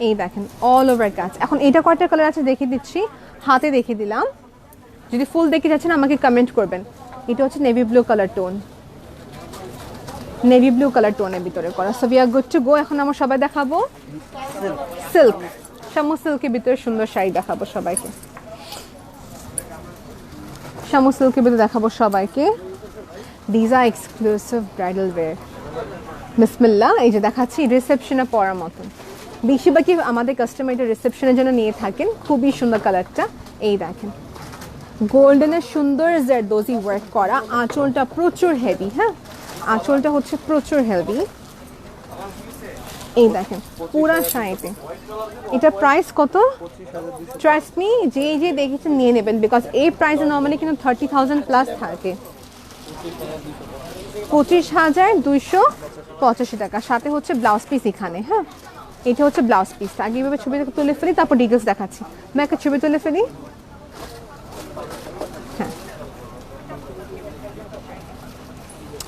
এই দেখেন অল ওভার কাজ। এখন এটা কয়টা কালার আছে দেখিয়ে দিচ্ছি, হাতে দেখিয়ে দিলাম। যদি ফুল দেখে যাচ্ছেন আমাকে কমেন্ট করবেন। এটা হচ্ছে navy blue colour tone, navy blue colour টোনের ভিতরে করা। So we are good to go. এখন আমরা সবাই দেখাবো সিল্ক, শামু সিল্কের ভিতরে সুন্দর শাড়ি দেখাবো সবাইকে, শামু সিল্কের ভিতরে দেখাবো সবাইকে। These are exclusive bridal wear. বিসমিল্লাহ, এই যে দেখাচ্ছি রিসেপশনে পরার মতন। বেশিরভাগই আমাদের কাস্টমার এটা রিসেপশনের জন্য নিয়ে থাকেন। খুবই সুন্দর কালারটা, এই দেখেন গোল্ডেনের সুন্দর জারদোজি ওয়ার্ক করা। আঁচলটা প্রচুর হেভি, হ্যাঁ আঁচলটা হচ্ছে প্রচুর হেভি। এই দেখেন পুরা শাড়িতে। এটা প্রাইস কত? ট্রাস্ট মি, যে যে দেখেছেন নিয়ে নেবেন, বিকজ এই প্রাইসে নর্মালি কিন্তু 30,000 প্লাস থাকে। 25,285 টাকা। সাথে হচ্ছে ব্লাউজ পিস এখানে, হ্যাঁ এটা হচ্ছে ব্লাউজ পিস। আগে এইভাবে ছবি তুলে ফেলি, তারপর ডিটেলস দেখাচ্ছি। আমি একটা ছবি তুলে ফেলি, হ্যাঁ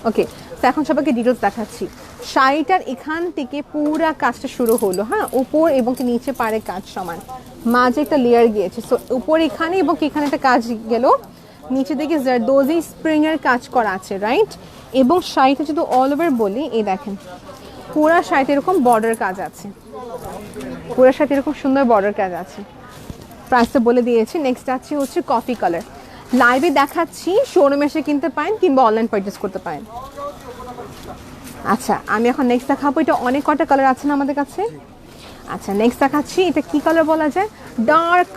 ওকে। তো এখন সবাইকে ডিটেলস দেখাচ্ছি। শাড়িটার এখান থেকে পুরা কাজটা শুরু হলো, হ্যাঁ উপর এবং নিচে পাড়ে কাজ সমান, মাঝে একটা লেয়ার গিয়েছে। সো উপর এখানে এবং এখানে একটা কাজ গেল, নিচে দিকে জারদোজি স্প্রিং এর কাজ করা আছে, রাইট। এবং শাড়িটা যদি অল ওভার বলি, এই দেখেন পুরা শাড়িতে এরকম বর্ডার কাজ আছে, পুরা শাড়িতে এরকম সুন্দর বর্ডার কাজ আছে। প্রাইসটা বলে দিয়েছি। নেক্সট আছে হচ্ছে কফি কালার। লাইভে দেখাচ্ছি, শোরুমে এসে কিনতে পারেন কিংবা অনলাইন পারচেস করতে পারেন। আচ্ছা আমি এখন নেক্সট দেখাবো, এটা অনেক কটা কালার আছে না আমাদের কাছে। আচ্ছা নেক্সট দেখাচ্ছি, এটা কি কালার বলা যায়, ডার্ক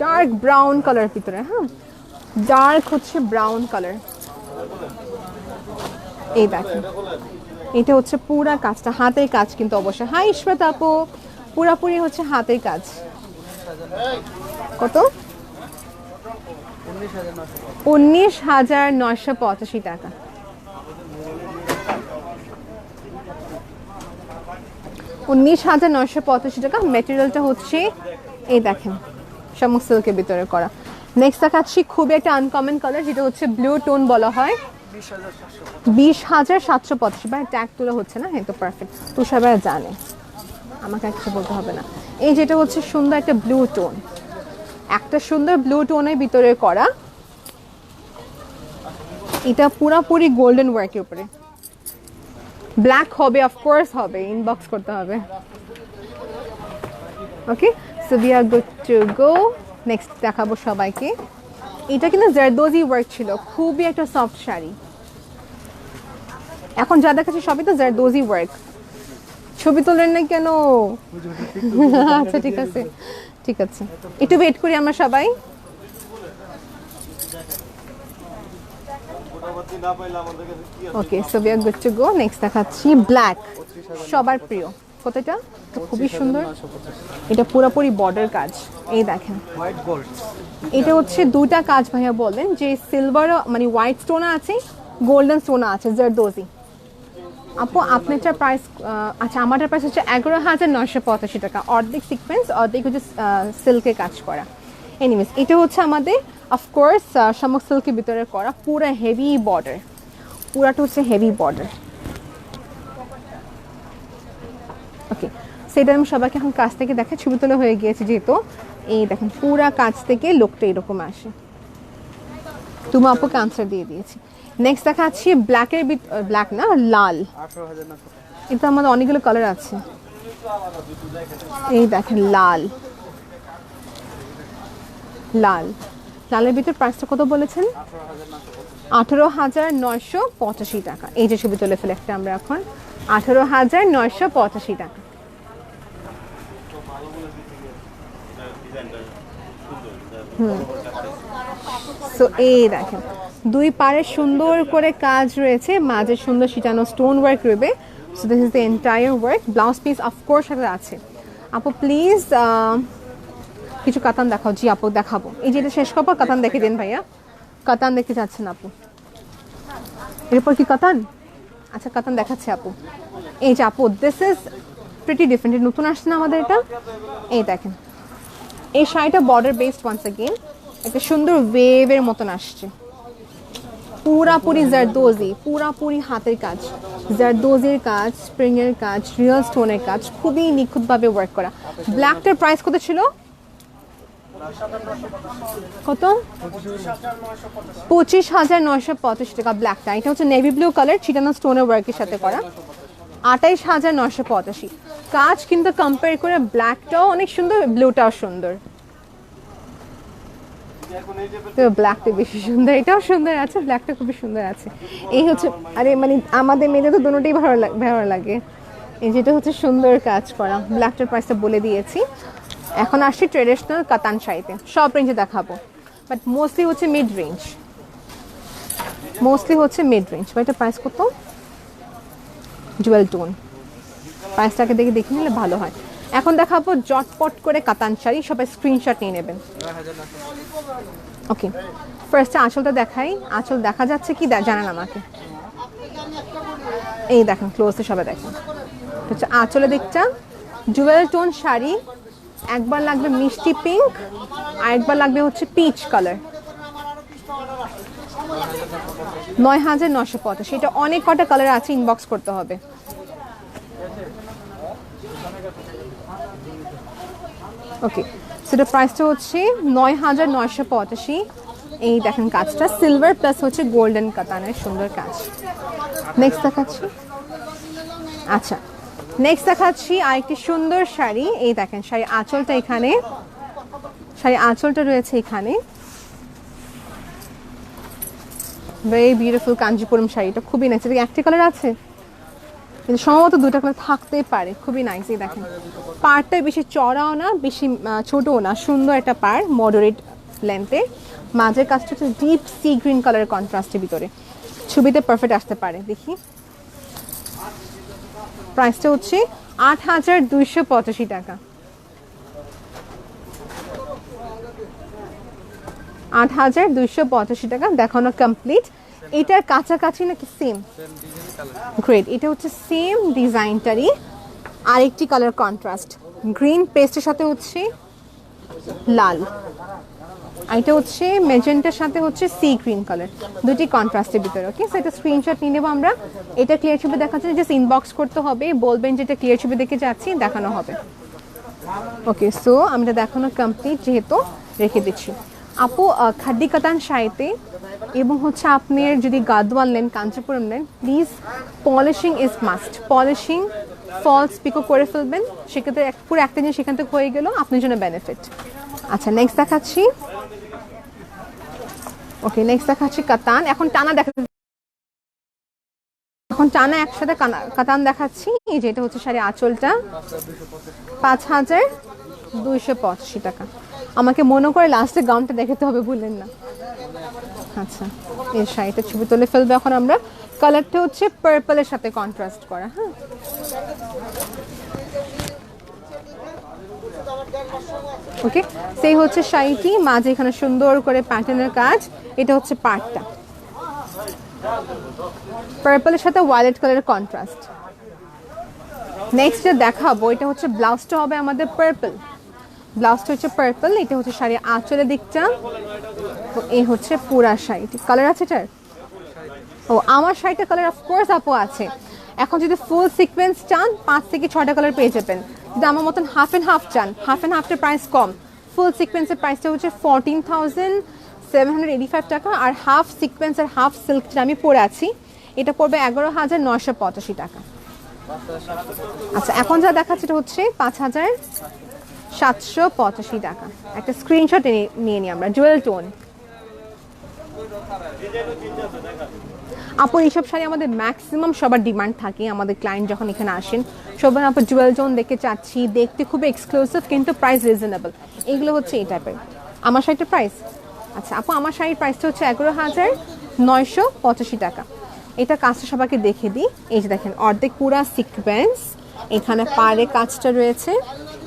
ডার্ক ব্রাউন কালার ভিতরে, হ্যাঁ ডার্ক হচ্ছে ব্রাউন কালার। এই দেখেন এটা হচ্ছে পুরা কাজটা হাতের কাজ কিন্তু অবশ্যই। হাই শ্বেতা আপু, পুরাপুরি হচ্ছে হাতের কাজ। কত? 19,985 টাকা। 19,985 টাকা। মেটেরিয়ালটা হচ্ছে এই দেখেন শামুক সিল্কের ভিতরে করা। নেক্সট দেখাচ্ছি খুবই একটা আনকমন কালার, যেটা হচ্ছে ব্লু টোন বলা হয়। 20,785। ভাই ট্যাগ তুলে হচ্ছে না? হ্যাঁ তো পারফেক্ট, তো সবাই জানে, আমাকে কিছু বলতে হবে না। এই যেটা হচ্ছে সুন্দর একটা ব্লু টোন, একটা সুন্দর ব্লু টোনের ভিতরে করা, এটা পুরাপুরি গোল্ডেন ওয়ার্কের উপরে। ব্ল্যাক হবে, অফকোর্স হবে, ইনবক্স করতে হবে। ওকে so we are good to go. Next দেখাবো সবাইকে, এটা কিন্তু জারদোজি ওয়ার্ক ছিল, খুবই একটা সফট শাড়ি। এখন যা দেখাচ্ছি সবই তো জারদোজি ওয়ার্ক। ছবি তোলেন না কেন? আচ্ছা ঠিক আছে ঠিক আছে, একটু ওয়েট করি আমরা সবাই। ওকে so we are good to go. Next দেখাচ্ছি ব্ল্যাক, সবার প্রিয়। কতটা খুবই সুন্দর, এটা পুরোপুরি বর্ডার কাজ। এই দেখেন হোয়াইট গোল্ড, এটা হচ্ছে দুটা কাজ ভাইয়া বললেন, যে সিলভার মানে হোয়াইট স্টোন আছে, গোল্ডেন স্টোন আছে, জারদোজি। আপু আপনারটা প্রাইস, আচ্ছা আমারটা প্রাইস হচ্ছে 11,985 টাকা, অর্ধেক সিকোয়েন্স অর্ধেক হচ্ছে সিল্কের কাজ করা। এনিওয়েজ এটা হচ্ছে আমাদের অফকোর্স শামুক সিল্কের ভিতরে করা, পুরো হেভি বর্ডার, পুরাটা হচ্ছে হেভি বর্ডার। ওকে সেটা আমি সবাইকে এখন কাছ থেকে দেখে ছবি তোলা হয়ে গিয়েছে যেহেতু। এই দেখেন পুরা কাছ থেকে লোকটা এরকম আসে। তুমি আপুকে আনসার দিয়ে দিয়েছি। নেক্সট দেখাচ্ছি ব্ল্যাকের, ব্ল্যাক না লাল, 18,985। এটা আমাদের অনেকগুলো কালার আছে। এই দেখেন লাল, লাল লালের ভিতর প্রাইসটা কত বলেছেন? 18,985 টাকা। এই যে ছবি তুলে ফেলে একটা আমরা এখন, 18,985 টাকা। সো এই দেখেন দুই পারে সুন্দর করে কাজ রয়েছে, মাঝে সুন্দর সিটানো স্টোন ওয়ার্ক রয়েছে। So this is the entire work. Blouse piece of course সাথে আছে। আপু প্লিজ কিছু কাতান দেখাও। জি আপু দেখাবো, এই যে এটা শেষ করবো, কাতান দেখে দিন ভাইয়া। কাতান দেখতে যাচ্ছেন আপু? এরপর কি কাতান? আচ্ছা কাতান দেখাচ্ছে আপু। এই যে আপু দিস ইজ প্রিটি ডিফারেন্ট, নতুন আসছে না আমাদের এটা। এই দেখেন এই শাড়িটা বর্ডার বেসড, ওয়ান্স अगेन একটা সুন্দর ওয়েভের মতন আসছে, পুরাপুরি জারদোজি, পুরাপুরি হাতের কাজ, জারদোজির কাজ, স্প্রিং এর কাজ, রিয়েল স্টোনের কাজ, খুবই নিখুঁতভাবে ওয়ার্ক করা। ব্ল্যাকটার প্রাইস কত ছিল? কত? 25,985 টাকা ব্ল্যাকটা। এটা হচ্ছে নেভি ব্লু কালার, চিটানো স্টোনের ওয়ার্কের সাথে করা, 28,985। কাজ কিন্তু কম্পেয়ার করে ব্ল্যাকটাও অনেক সুন্দর, ব্লুটাও সুন্দর, তো ব্ল্যাকটা বেশি সুন্দর, এটাও সুন্দর আছে, ব্ল্যাকটা খুবই সুন্দর আছে। এই হচ্ছে, আরে মানে আমাদের মেয়েদের তো দুটোই ভালো লাগে। এই যেটা হচ্ছে সুন্দর কাজ করা। ব্ল্যাকটার প্রাইসটা বলে দিয়েছি। এখন আসছি ট্রেডিশনাল কাতান শাড়িতে, সব রেঞ্জে দেখাবো, বাট মোস্টলি হচ্ছে মিড রেঞ্জ, মোস্টলি হচ্ছে মিড রেঞ্জ। বা এটা প্রাইস কত? জুয়েল টোন, প্রাইসটাকে দেখে নিলে ভালো হয়। এখন দেখাবো জটপট করে কাতান শাড়ি, সবাই স্ক্রিনশট নিয়ে নেবেন। ওকে ফার্স্টে আঁচলটা দেখাই। আঁচল দেখা যাচ্ছে কি জানেন আমাকে? এই দেখেন ক্লোজে সবাই দেখেন, হচ্ছে আঁচলের দিকটা জুয়েল টোন শাড়ি। একবার লাগবে মিষ্টি পিঙ্ক, আর একবার লাগবে হচ্ছে পিচ কালার। 9,985। এটা অনেক কটা কালার আছে, ইনবক্স করতে হবে। ওকে সেটা প্রাইসটা হচ্ছে 9,985। এই দেখেন কাজটা সিলভার প্লাস হচ্ছে গোল্ডেন কাতানের সুন্দর কাজ। নেক্সট দেখাচ্ছি, আচ্ছা নেক্সট দেখাচ্ছি আরেকটি সুন্দর শাড়ি। এই দেখেন শাড়ি আঁচলটা এখানে, শাড়ি আঁচলটা রয়েছে এখানে, ভেরি বিউটিফুল কাঞ্জিপুরম শাড়িটা খুবই নাইস। এটা একটি কালার আছে, কিন্তু সম্ভবত দুটো কালার থাকতেই পারে, খুবই নাইস। এই দেখেন পাড়টা বেশি চড়াও না বেশি ছোটও না, সুন্দর একটা পাড় মডারেট লেন্থে। মাঝের কাজটা হচ্ছে ডিপ সি গ্রিন কালারের কন্ট্রাস্টের ভিতরে, ছবিতে পারফেক্ট আসতে পারে। দেখি প্রাইসটা হচ্ছে ৮,২৮৫ টাকা। ৮,২৮৫ টাকা দেখানো কমপ্লিট। এটার কাছাকাছি নাকি সেম? গ্রেট, এটা হচ্ছে সেম ডিজাইনটারই আরেকটি কালার কন্ট্রাস্ট, গ্রিন পেস্টের সাথে হচ্ছে লাল, আর এটা হচ্ছে মেজেন্টার সাথে হচ্ছে সি গ্রিন কালার, দুটি কন্ট্রাস্টের ভিতরে। ওকে, সো এটা স্ক্রিনশট নিয়ে নেবো আমরা। এটা ক্লিয়ার ছবি দেখাচ্ছে, জাস্ট ইনবক্স করতে হবে, বলবেন যেটা ক্লিয়ার ছবি দেখে যাচ্ছি, দেখানো হবে। ওকে, সো আমরা দেখানো কমপ্লিট যেহেতু রেখে দিচ্ছি। আপু খাড্ডি কাতান শাড়িতে এবং হচ্ছে আপনার যদি গাদওয়াল নেন, কাঞ্চিপুরম নেন, please polishing is must. Polishing falls picot করে ফেলবেন, সেক্ষেত্রে পুরো একটা জিনিস সেখান থেকে হয়ে গেল, আপনার জন্য বেনিফিট। আচ্ছা, নেক্সট দেখাচ্ছি। ওকে, নেক্সট দেখাচ্ছি কাতান। এখন টানা একসাথে কাতান দেখাচ্ছি। এই যে এটা হচ্ছে শাড়ি আঁচলটা, ৫,২৮৫ টাকা। আমাকে মনে করে লাস্টে গাউনটা দেখাতে হবে, ভুললেন না। আচ্ছা, এই শাড়িটা ছবি তুলে ফেলবো এখন আমরা। কালারটা হচ্ছে পার্পলের সাথে কন্ট্রাস্ট করা। হ্যাঁ, ওকে, সেই হচ্ছে শাড়িটি, মাঝে এখানে সুন্দর করে প্যাটার্নের কাজ। এটা হচ্ছে পাড়টা, পার্পলের সাথে ভায়োলেট কালারের কন্ট্রাস্ট। নেক্সট যে দেখাবো এটা হচ্ছে ব্লাউজটা হবে আমাদের পার্পল, ব্লাউজটা হচ্ছে পার্পল। এটা হচ্ছে শাড়ি আঁচলের দিকটা। তো এই হচ্ছে পুরা শাড়িটি। কালার আছে এটার? ও, আমার শাড়িটা কালার অফকোর্স আপু আছে। এখন যদি ফুল সিকোয়েন্স চান 5 থেকে 6টা কালার পেয়ে যাবেন। যদি আমার মতন হাফ অ্যান্ড হাফ চান, হাফ অ্যান্ড হাফটার প্রাইস কম। ফুল সিকোয়েন্সের প্রাইসটা হচ্ছে 14,785 টাকা, আর হাফ সিকোয়েন্স আর হাফ সিল্ক যেটা আমি পরে আছি এটা পড়বে 11,985 টাকা। আচ্ছা, এখন যা দেখাচ্ছি এটা হচ্ছে 5,785 টাকা। একটা স্ক্রিনশট নিয়ে নিই আমরা। জুয়েল টোন আপু, এইসব শাড়ি আমাদের ম্যাক্সিমাম সবার ডিমান্ড থাকে। আমাদের ক্লায়েন্ট যখন এখানে আসেন সবাই আপু জুয়েল টোন দেখতে চাচ্ছি, দেখতে খুবই এক্সক্লুসিভ কিন্তু প্রাইস রিজনেবল, এগুলো হচ্ছে এই টাইপের। আমার শাড়িটার প্রাইস, আচ্ছা আপু, আমার শাড়ির প্রাইসটা হচ্ছে 11,985 টাকা। এটা কাজটা সবাইকে দেখে দিই। এই যে দেখেন, অর্ধেক পুরা সিকোয়েন্স, এখানে পাড়ে কাজটা রয়েছে,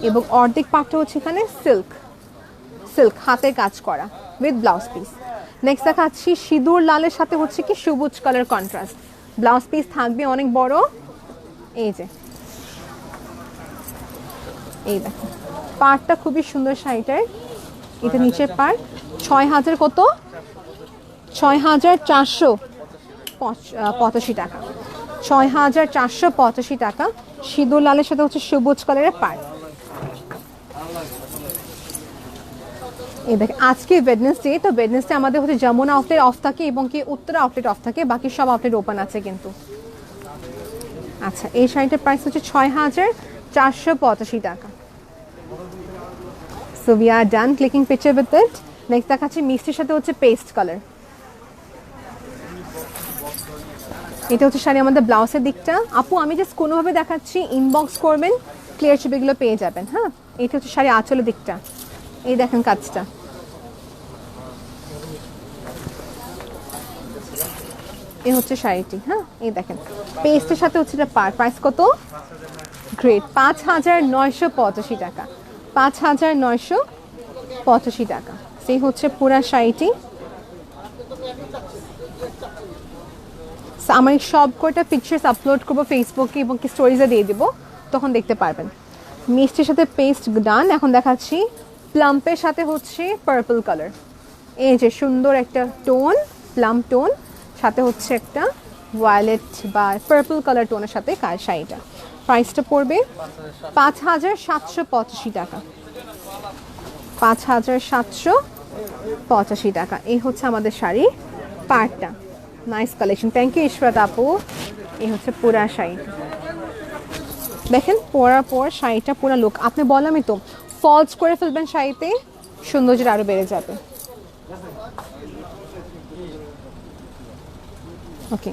এবং অর্ধেক পাটটা হচ্ছে এখানে সিল্ক হাতে কাজ করা উইথ ব্লাউজ পিস। নেক্সট দেখাচ্ছি সিঁদুর লালের সাথে হচ্ছে কি সবুজ কালার কন্ট্রাস্ট। ব্লাউজ পিস থাকবে অনেক বড়। এই যে এই দেখেন, পাড়টা খুবই সুন্দর শাড়িটার। এটা নিচের পাড়। 6,000 কত? 6,485 টাকা। 6,485 টাকা। সিঁদুর লালের সাথে হচ্ছে সবুজ কালারের পাড়। এই দেখেন, আজকে ওয়েডনেসডে, তো ওয়েডনেসডে আমাদের হচ্ছে যমুনা আউটলেট অফ থাকে এবং কি উত্তরা আউটলেট অফ থাকে, বাকি সব আউটলেট ওপেন আছে কিন্তু। আচ্ছা, এই শাড়িটার প্রাইস হচ্ছে 6,485 টাকা। So we R done clicking picture with it. Next দেখাচ্ছি মিষ্টির সাথে হচ্ছে পেস্ট কালার। এটা হচ্ছে শাড়ি আমাদের ব্লাউজের দিকটা। আপু, আমি জাস্ট কোনোভাবে দেখাচ্ছি, ইনবক্স করবেন, ক্লিয়ার ছবিগুলো পেয়ে যাবেন। হ্যাঁ, এটা হচ্ছে শাড়ি আঁচলের দিকটা। এই দেখেন কাজটা, এই হচ্ছে শাড়িটি। হ্যাঁ, এই দেখেন পেস্টের সাথে হচ্ছে এটা পার। প্রাইস কত? গ্রেট, 5,985 টাকা। 5,985 টাকা। সেই হচ্ছে পুরা শাড়িটি। আমার সব কয়টা পিকচার্স আপলোড করবো ফেসবুকে এবং কি স্টোরিজে দিয়ে দেবো, তখন দেখতে পারবেন। মিষ্টির সাথে পেস্ট ডান। এখন দেখাচ্ছি প্লাম্পের সাথে হচ্ছে পার্পল কালার। এই যে সুন্দর একটা টোন, প্লাম টোন, সাথে হচ্ছে একটা ভায়োলেট বা পার্পল কালার টোনের সাথে শাড়িটা। প্রাইসটা পড়বে 5,785 টাকা। 5,785 টাকা। এই হচ্ছে আমাদের শাড়ি পার্টটা। Nice collection, thank you Ishrat আপু। এই হচ্ছে পুরা শাড়িটা, দেখেন পরার পর শাড়িটা পুরা লুক। আপনি বললামই তো, ফলস করে ফেলবেন শাড়িতে, সৌন্দর্যটা আরো বেড়ে যাবে। ওকে,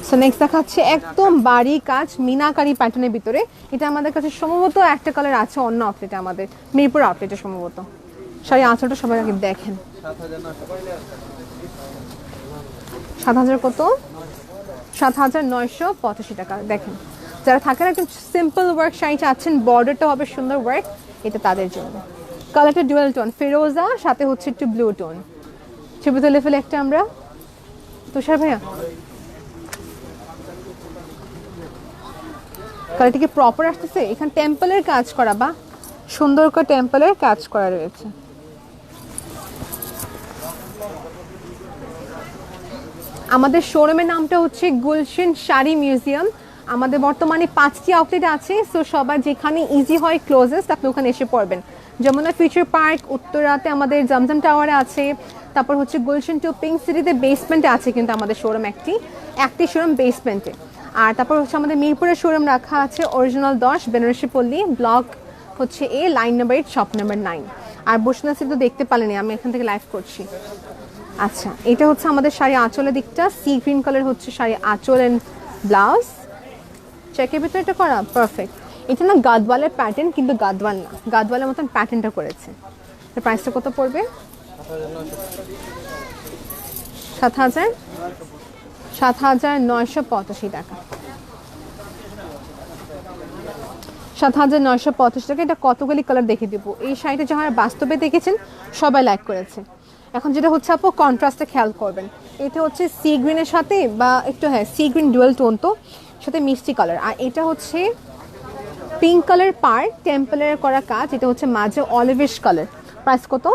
সো নেক্সট দেখাচ্ছে একদম বাড়ি কাজ মিনাকারি প্যাটার্নের ভিতরে। এটা আমাদের কাছে সম্ভবত একটা কালার আছে অন্য আউটলেটে, আমাদের মিরপুর আউটলেটে সম্ভবত। শাড়ি আঁচলটা সবাই আগে দেখেন। 7,000 কত? 7,985 টাকা। দেখেন, যারা থাকেন একদম সিম্পল ওয়ার্ক শাড়ি চাচ্ছেন, বর্ডারটা হবে সুন্দর ওয়ার্ক, এটা তাদের জন্য। কালারটা ডুয়াল টোন, ফেরোজা সাথে হচ্ছে একটু ব্লু টোন। ছবি তুলে ফেলে একটা আমরা। তুষার ভাইয়া, কালারটা কি প্রপার আসতেছে? এখানে টেম্পলের কাজ করা, বা সুন্দর করে টেম্পলের কাজ করা রয়েছে। আমাদের শোরুমের নামটা হচ্ছে গুলশান শাড়ি মিউজিয়াম। আমাদের বর্তমানে 5টি আউটলেট আছে, সো সবার যেখানে ইজি হয় ক্লোজেস্ট আপনি ওখানে এসে পড়বেন। যমুনা ফিউচার পার্ক, উত্তরাতে আমাদের জমজম টাওয়ারে আছে, তারপর হচ্ছে গুলশান টু পিঙ্ক সিটিতে বেসমেন্টে আছে কিন্তু আমাদের শোরুম একটি শোরুম বেসমেন্টে। আর তারপর হচ্ছে আমাদের মিরপুরের শোরুম রাখা আছে অরিজিনাল 10 বেনারসি পল্লী, ব্লক হচ্ছে এ, লাইন নাম্বার 8, শপ নাম্বার 9। আর বসুনা সিটি তো দেখতে পারেনি, আমি এখান থেকে লাইভ করছি। আচ্ছা, এটা হচ্ছে আমাদের শাড়ি আঁচলের দিকটা, সি গ্রিন কালার হচ্ছে শাড়ি আঁচল এন্ড ব্লাউজ। চেকের ভিতরে এটা করা পারফেক্ট। এটা না গাদওয়ালের প্যাটার্ন, কিন্তু গাদওয়াল না, গাদওয়ালের মতন প্যাটার্নটা করেছে। এর প্রাইসটা কত পড়বে? 7,985 টাকা। 7,985 টাকা। এটা কতগুলি কালার দেখে দিব। এই শাড়িটা যারা বাস্তবে দেখেছেন সবাই লাইক করেছে। এখন যেটা হচ্ছে আপু কন্ট্রাস্টে খেয়াল করবেন, এটা হচ্ছে সি গ্রিনের সাথে বা একটু সি গ্রিন ডুয়েল টোন, তো সাথে মিষ্টি কালার। আর এটা হচ্ছে পিঙ্ক কালার পার টেম্পলের করা কাজ, এটা হচ্ছে মাঝে অলিভিশ কালার। প্রাইস কত?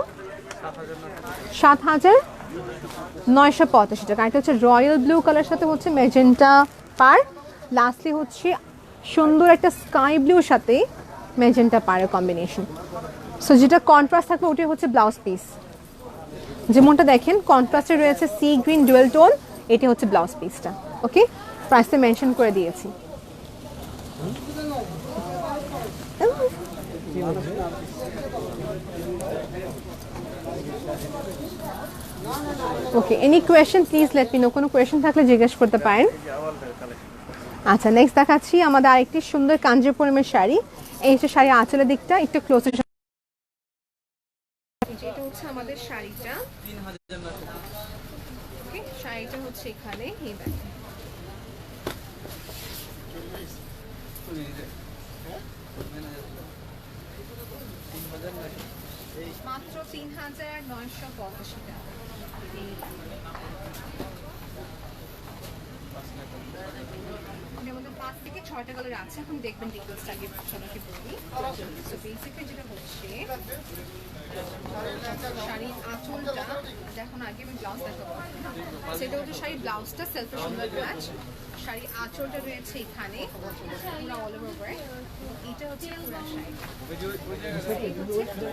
7,985 টাকা। এটা হচ্ছে রয়্যাল ব্লু কালার সাথে হচ্ছে মেজেন্টা পার, লাস্টলি হচ্ছে সুন্দর একটা স্কাই ব্লুর সাথে মেজেন্টা পারের কম্বিনেশন। সো যেটা কন্ট্রাস্ট থাকবে ওটাই হচ্ছে ব্লাউজ পিস। যেমনটা দেখেন কন্ট্রাস্টে রয়েছে সি গ্রিন ডুয়েল টোন, এটা হচ্ছে ব্লাউজ পিসটা। ওকে, প্রাইসটা মেনশন করে দিয়েছি। Okay, any question please let me know. কোনো কোয়েশ্চেন থাকলে জিজ্ঞেস করতে পারেন। আচ্ছা, নেক্সট দেখাচ্ছি আমাদের আরেকটি সুন্দর কাঞ্জিপুরমের শাড়ি। এই হচ্ছে শাড়ি আঁচলের দিকটা, একটু ক্লোজে। এটা হচ্ছে আমাদের শাড়িটা। ওকে, শাড়িটা হচ্ছে এখানে এই দেখেন, মাত্র 3,985 টাকা। এর মধ্যে 5 থেকে 6টা কালার আছে। এখন দেখবেন ডিটেইলসটা আগে সবাইকে বলি। সো বেসিক্যালি যেটা হচ্ছে শাড়ির আঁচলটা দেখুন, আগে আমি ব্লাউজ দেখাবো। সেটা হচ্ছে শাড়ির ব্লাউজটা সেলফে সুন্দর কাজ, শাড়ির আঁচলটা রয়েছে এখানে পুরো অল ওভার ওয়ার্ক। এটা হচ্ছে পুরো শাড়ি, এই হচ্ছে পুরো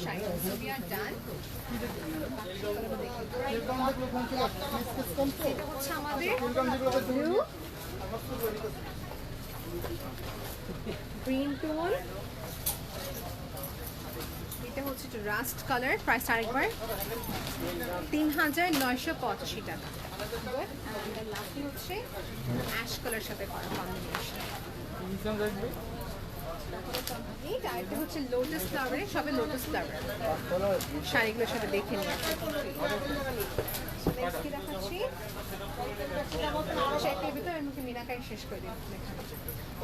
শাড়ি। সো উই আর ডান। এটা হচ্ছে আমাদের ব্লু গ্রিন টোন, এটা হচ্ছে রাস্ট কালার। প্রাইস আরেকবার 3,985 টাকা। লাস্টে হচ্ছে অ্যাশ কালার সাথে করা কম্বিনেশন। এইটা এটা হচ্ছে লোটাস ফ্লাওয়ারে, সবে লোটাস ফ্লাওয়ার শাড়িগুলোর সাথে দেখে নিয়ে কি দেখাচ্ছি। চেকের ভিতরে আমি মিনাকারি শেষ করে দিই।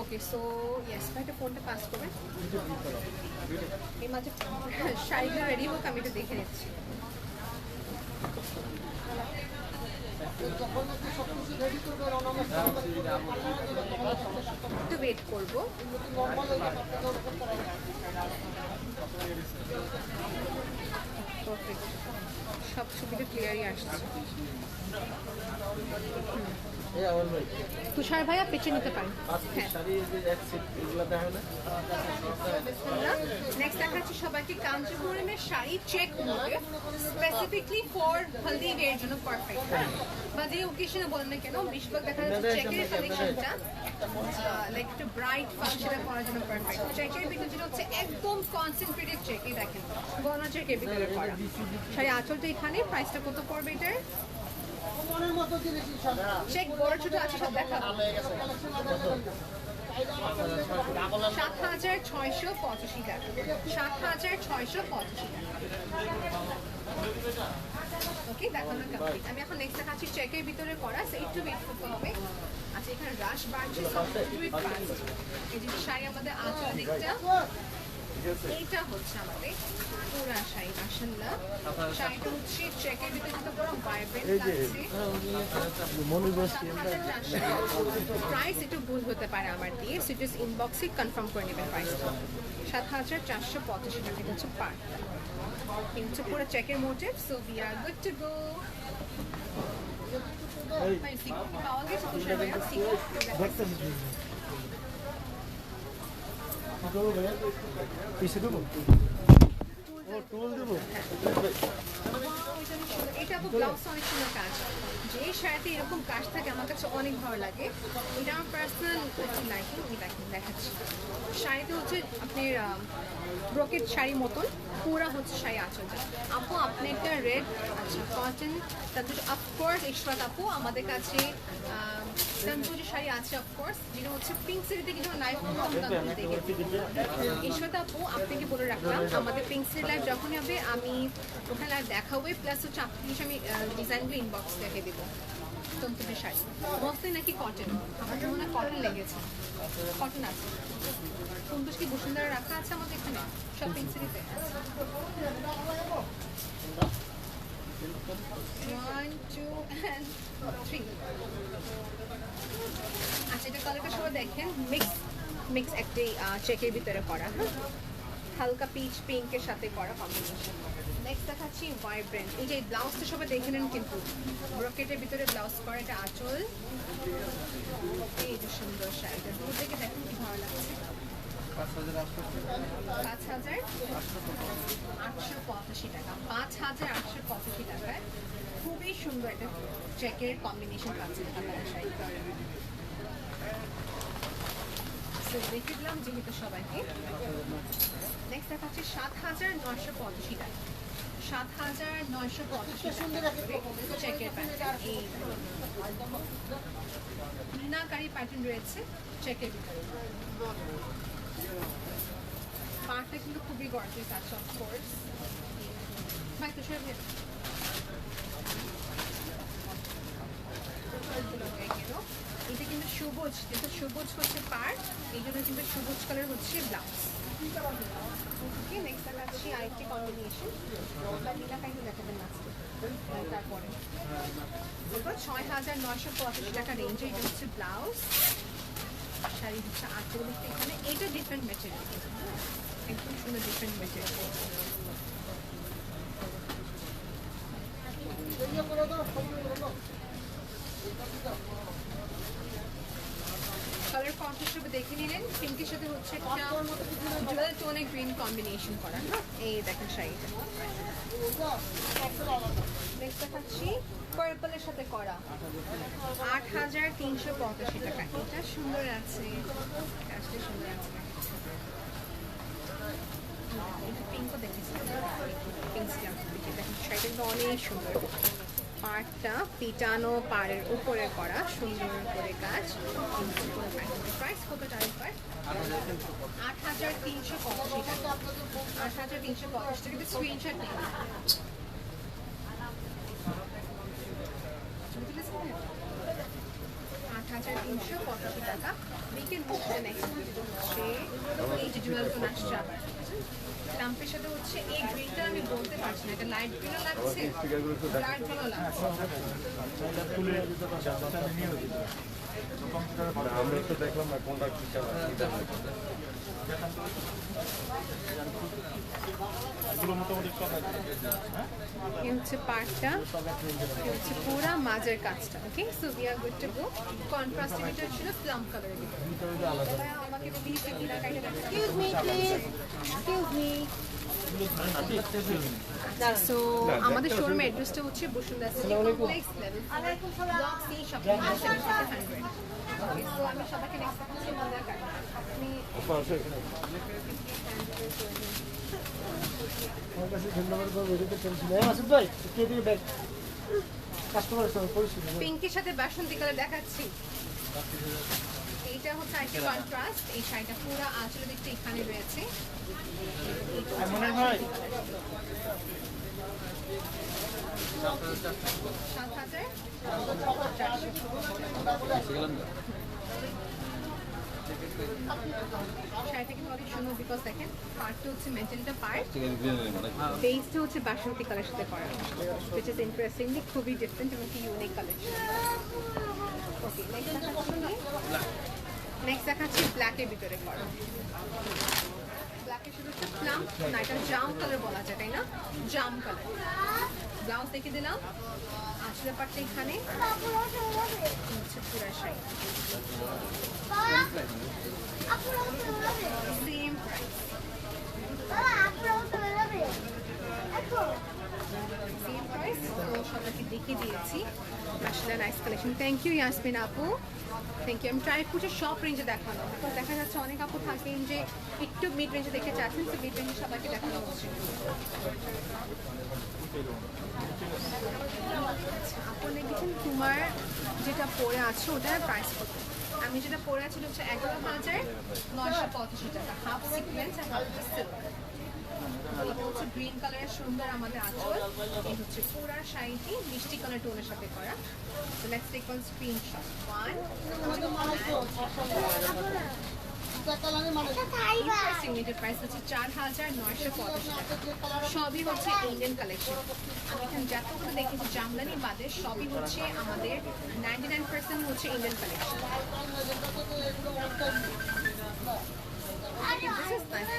ওকে, সো ইয়েস ভাইটা ফোনটা পাস করবেন। এই মাঝে শাড়িগুলো রেডি হোক, আমি এটা দেখে নিচ্ছি। একটু ওয়েট করবো। সব ছবিটা ক্লিয়ারই আসছে। তুষার ভাইয়া পেছনে নিতে পারেন। নেক্সট দেখাচ্ছি সবাইকে কাঞ্জিপুরমের sari, check motif, specifically for haldi ওয়ের জন্য পারফেক্ট। বা যে ওকেশনে বলেন না কেন, বেশিরভাগ দেখা যাচ্ছে চেকের কালেকশনটা লাইক একটু ব্রাইট ফাংশনে পরার জন্য পারফেক্ট। চেকের ভিতরে যেটা হচ্ছে একদম কনসেন্ট্রেটেড চেক, এই দেখেন গহনা চেকের ভিতরে করা শাড়ি। আঁচলটা এখানে। প্রাইসটা কত পড়বে এটার? চেক বড় ছোট আছে সব দেখাবো। 7,685 টাকা, 7,685 টাকা। ওকে, দেখানো কমপ্লিট। আমি এখন নেক্সট দেখাচ্ছি চেকের ভিতরে করা, সো একটু ওয়েট করতে হবে। আচ্ছা, এখানে রাশ বাড়ছে, এই যে শাড়ি আমাদের আঁচল দিকটা, এইটা হচ্ছে আমাদের পুরা শাড়ি। মাশাআল্লাহ, শাড়িটা হচ্ছে চেকের ভিতরে কিন্তু পুরো ভাইব্রেন্ট লাগছে। প্রাইস একটু ভুল হতে পারে আমার দিয়ে, সো জাস্ট ইনবক্সে কনফার্ম করে নেবেন প্রাইসটা। 7,485 টাকা, এটা হচ্ছে পার্টটা। এই হচ্ছে পুরো চেকের motif, so we are good to go. পাওয়া গেছে তুষার ভাইয়া, পিছে দেবো ও টুল দেবো এটা আপু ব্লাউজ অনেক সুন্দর কাজ। যে শাড়িতে এরকম কাজ থাকে আমার কাছে অনেক ভালো লাগে, এটা আমার পার্সোনাল লাইকিং। আমি দেখাচ্ছি শাড়িতে হচ্ছে আপনার ব্রোকেট শাড়ি মতন পুরা হচ্ছে শাড়ি আঁচলটা। আপু আপনি একটা রেড, আচ্ছা কটন, তারপর অফকোর্স ইশরাত আপু আমাদের কাছে তন্তুজি শাড়ি আছে অফকোর্স, যেটা হচ্ছে পিঙ্ক সিটিতে কিন্তু লাইভ ইশরাত আপু আপনাকে বলে রাখলাম, আমাদের পিঙ্ক সিটি লাইভ যখনই হবে আমি ওখানে লাইভ দেখাবো, প্লাস হচ্ছে আপনাকে আমি ডিজাইনগুলো ইনবক্স দেখে দেবো। তন্তুজি শাড়ি মোস্টলি নাকি কটন, আমার মনে হয় কটন লেগেছে, কটন আছে। তন্তুজ কি বসুন্ধরা রাখা আছে আমাদের এখানে সব পিঙ্ক সিটিতে? 1, 2 and 3। আচ্ছা, এটা কালারটা সবাই দেখেন, মিক্স একটি চেকের ভিতরে করা, হ্যাঁ হালকা পিচ পিঙ্কের সাথে করা কম্বিনেশন। নেক্সট দেখাচ্ছি ভাইব্রেন্ট, এই যে ব্লাউজটা সবাই দেখে নেন কিন্তু ব্রকেটের ভিতরে ব্লাউজ করা, এটা আঁচল। এই যে সুন্দর শাড়িটা দূর থেকে দেখেন কি ভালো লাগছে। 5,885 টাকা, 5,885 টাকায় খুবই সুন্দর একটা চেকের কম্বিনেশন পাচ্ছেন আপনারা শাড়িটা। দেখে দিলাম যেহেতু সবাইকে। নেক্সট দেখাচ্ছি 7,985 টাকা, 7,985 টাকা চেকের প্যাটার্ন। এই মিনাকারি প্যাটার্ন রয়েছে চেকের ভিতরে, পাটটা কিন্তু খুবই গর্জিয়াস আছে অফকোর্স। ভাই তো সব এটা কিন্তু সবুজ, কিন্তু সবুজ হচ্ছে পাড়, এই জন্য কিন্তু সবুজ কালার হচ্ছে ব্লাউজ। ওকে, নেক্সট দেখাচ্ছি আরেকটি কম্বিনেশন, নীলাকাই দেখাবেন আজকে। তারপরে 6,985 টাকা রেঞ্জে এটা হচ্ছে ব্লাউজ, শাড়ি হচ্ছে আঁচল দিচ্ছে এখানে। এটা ডিফারেন্ট ম্যাটেরিয়াল, একদম সুন্দর ডিফারেন্ট ম্যাটেরিয়াল। কালার কন্ট্রাস্ট হিসেবে দেখে নিলেন, পিঙ্কের সাথে হচ্ছে একটা জুয়েল টোনে গ্রিন কম্বিনেশন করা, হ্যাঁ এই দেখেন শাড়িটা। নেক্সট দেখাচ্ছি পার্পলের সাথে করা, 8,385 টাকা। এটা সুন্দর আছে, কাজটা সুন্দর আছে। এটা পিঙ্কও দেখেছি, পিঙ্ক দেখেন শাড়িটা অনেক সুন্দর। পাড়টা পিটানো পাড়ের উপরে করা সুন্দর করে কাজ। প্রাইস কত টাকা? 8,385 টাকা, 8,385 টাকা। স্ক্রিনশট নিন। 8,385 টাকা। বিকেল হচ্ছে নেক্সট হচ্ছে এই যে জুয়েল টোন আসছে আবার লাম্পের সাথে হচ্ছে এই গ্রিনটা আমি বলতে পারছি না, এটা লাইট গ্রিনও লাগছে, ডার্ক গ্রিনও লাগছে। আমরা তো দেখলাম না কোনটা কি কালার। এই হচ্ছে পার্টটা, এই হচ্ছে পুরা মাঝের কাজটা। Okay, so we are good to go. Contrast এটা ছিল প্লাম কালারের ভিতরে। আমাকে প্লিজ এটা kind of excuse me please, excuse me. So আমাদের শোরুমের অ্যাড্রেসটা হচ্ছে Bashundhara city complex level block C shopping mall 100। Okay, so আমি সবাইকে নেক্সট দেখাচ্ছি মজার কাজ। আপনি আমার কাছে ধন্যবাদ, ভিডিওতে টেনশন নেই। আসিফ ভাই কে দিয়ে ব্যাগ কাস্টমারের সঙ্গে পরিচিত। পিঙ্কের সাথে বাসন্তী কালার দেখাচ্ছি। এইটা হচ্ছে আরেকটা কন্ট্রাস্ট। এই শাড়িটা পুরো আঁচলের দিকটা এখানে রয়েছে। মনে হয় 7,400 শাড়িটা কিন্তু অনেক সুন্দর বিকজ দেখেন পার্টটা হচ্ছে মেজেন্টা পার্ট, বেসটা হচ্ছে বাসন্তী কালার সাথে করা, which is interestingly খুবই ডিফারেন্ট এবং কি ইউনিক কালেকশন। ওকে, নেক্সট দেখাচ্ছি ব্ল্যাকের ভিতরে করা। ব্ল্যাকের শুধু একটা প্লাম না, এটা জাম কালার বলা যায় তাই না? জাম কালার। ব্লাউজ দেখে দিলাম, আসলে পাটটা এখানে হচ্ছে পুরা sari same price. Same price তো সবাইকে দেখে দিয়েছি। আসলে nice collection. Thank you Yasmin আপু, থ্যাংক ইউ। আমি ট্রাই করছি সব রেঞ্জে দেখানো, বিকজ দেখা যাচ্ছে অনেক আপু থাকেন যে একটু মিড রেঞ্জে দেখতে চাচ্ছেন, তো মিড রেঞ্জে সবাইকে দেখানো হচ্ছে। আপু লিখেছেন তোমার যেটা পরে আছে ওটার প্রাইস কত? আমি যেটা পরে আছি হচ্ছে 11,985 টাকা, হাফ সিকোয়েন্স আর হাফ সিল্ক। এটা হচ্ছে গ্রিন কালারের সুন্দর আমাদের আঁচল। এই হচ্ছে পুরা শাড়িটি মিষ্টি কালার টোনের সাথে করা। So let's take one screenshot. 1, 2, interesting price হচ্ছে 4,985 টাকা। সবই হচ্ছে ইন্ডিয়ান কালেকশন। আমি এখানে যতগুলো দেখেছি জামদানি বাদে সবই হচ্ছে আমাদের 99% হচ্ছে ইন্ডিয়ান কালেকশন।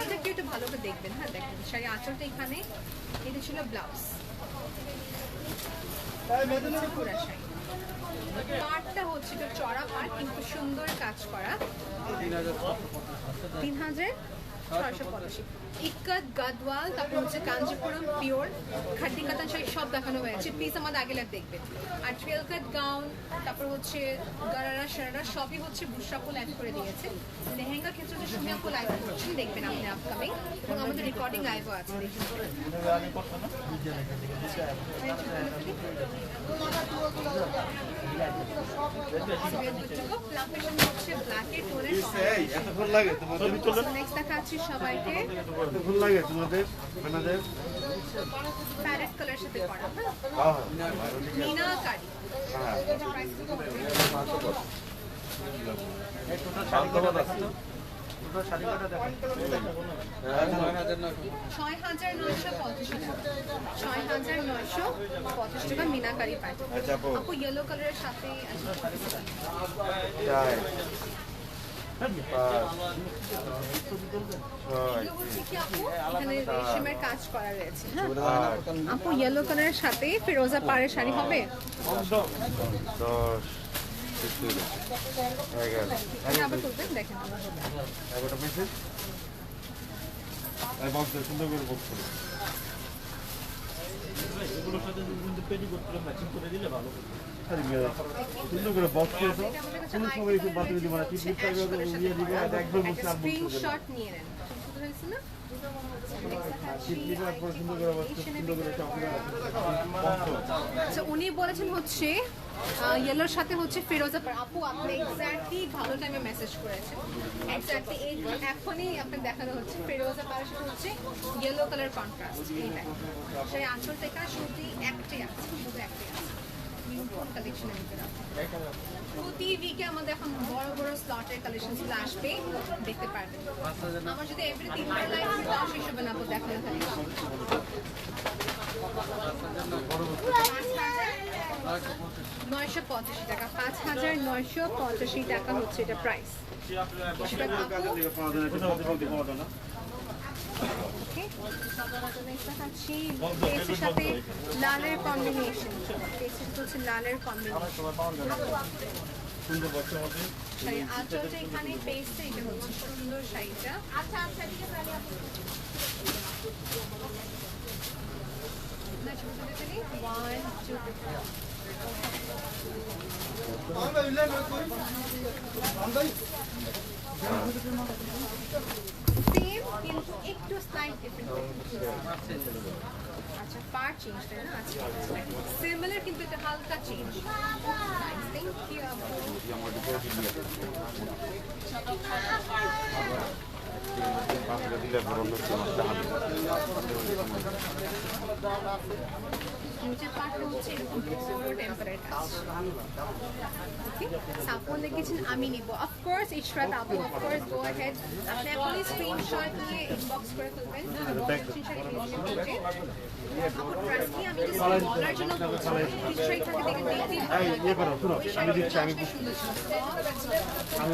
এটা কি একটু ভালো করে দেখবেন। হ্যাঁ দেখবেন শাড়ি আঁচলটা এখানে, এটা ছিল ব্লাউজ, পুরা শাড়ি। পাটটা হচ্ছে এটা চড়া পাট কিন্তু সুন্দর কাজ করা। 3,685। ইক্কত, গাদওয়াল, তারপর হচ্ছে কাঞ্জিপুরম পিওর, খাড্ডি কাতান শাড়ি সব দেখানো হয়েছে। প্লিজ আমাদের আগে লাইভ দেখবেন। আর ট্রেল কাট গাউন, তারপর হচ্ছে গারারা শারারা সবই হচ্ছে বুশরাফুল অ্যাড করে দিয়েছে। লেহেঙ্গা ক্ষেত্রে হচ্ছে সুমিয়াফুল লাইভ করছেন, দেখবেন আপনি আপকামিং, এবং আমাদের রেকর্ডিং লাইভও আছে, দেখুন। নেক্সট দেখাচ্ছি সবাইকে প্যারেট কালার সাথে করা, মিনাকারি। শাড়িটা দেখেন 6,950 টাকা মিনাকারি পাই। আপু ইয়েলো কালারের সাথে এখানে রেশমের কাজ করা রয়েছে। হ্যাঁ আপু ইয়েলো কালারের সাথে ফিরোজা পাড়ের শাড়ি হবে। আবার করবেন, দেখেন সুন্দর করে বক্স করে এগুলোর সাথে কিন্তু পেটি করতে ম্যাচিং করে দিলে ভালো হবে। সুন্দর করে বক্স করে দাও, কোনো সময় একটু বাতিল দিব না, টিপ টাইপ করে উড়িয়ে দিব আর একদম মুছে আর স্ক্রিনশট নিয়ে নেন। সুন্দর হয়েছে না? আচ্ছা উনি বলেছেন হচ্ছে ইয়েলোর সাথে হচ্ছে ফিরোজা পাড়। আপু আপনি এক্স্যাক্টলি ভালো টাইমে মেসেজ করেছেন। এক্স্যাক্টলি এই এখনই আপনাকে দেখানো হচ্ছে ফিরোজা পাড়ের সাথে হচ্ছে ইয়েলো কালার কন্ট্রাস্ট। এইটাই সেই আঁচলটা এখানে শুধু একটাই আছে, শুধু একটাই আছে। কালেকশনের ভিতরে প্রতি উইকে আমাদের এখন বড় বড় স্লটের কালেকশনগুলো আসবে, দেখতে পারবেন। আমার যদি এভরি 3 লাইভ তাও শেষ হবে না আপু দেখানো থাকে। 5,985 টাকা, 5,985 টাকা হচ্ছে এটা প্রাইস। পেস্টের সাথে লালের কম্বিনেশন, পেস্টের হচ্ছে লালের কম্বিনেশন। আঁচলটা এখানে পেস্টে, এটা হচ্ছে সুন্দর শাড়িটা। আচ্ছা আচ্ছা ঠিক আছে। সেম কিন্তু একটু স্লাইট ডিফারেন্ট। আচ্ছা পার চেঞ্জ তাই না? আচ্ছা সিমিলার কিন্তু এটা হালকা চেঞ্জ। থ্যাংক ইউ আপু। নিচের পাটটা হচ্ছে এরকম বড় টেম্পারের কাজ। ওকে সাপোর্ট লিখেছেন আমি নিব অফকোর্স ইশরাত আপু অফকোর্স গো অ্যাহেড। আপনি এখনই স্ক্রিনশট নিয়ে ইনবক্স করে ফেলবেন। আমার প্রাইস কি আমি জাস্ট বলার জন্য বলছি পিছাই থাকে দেখে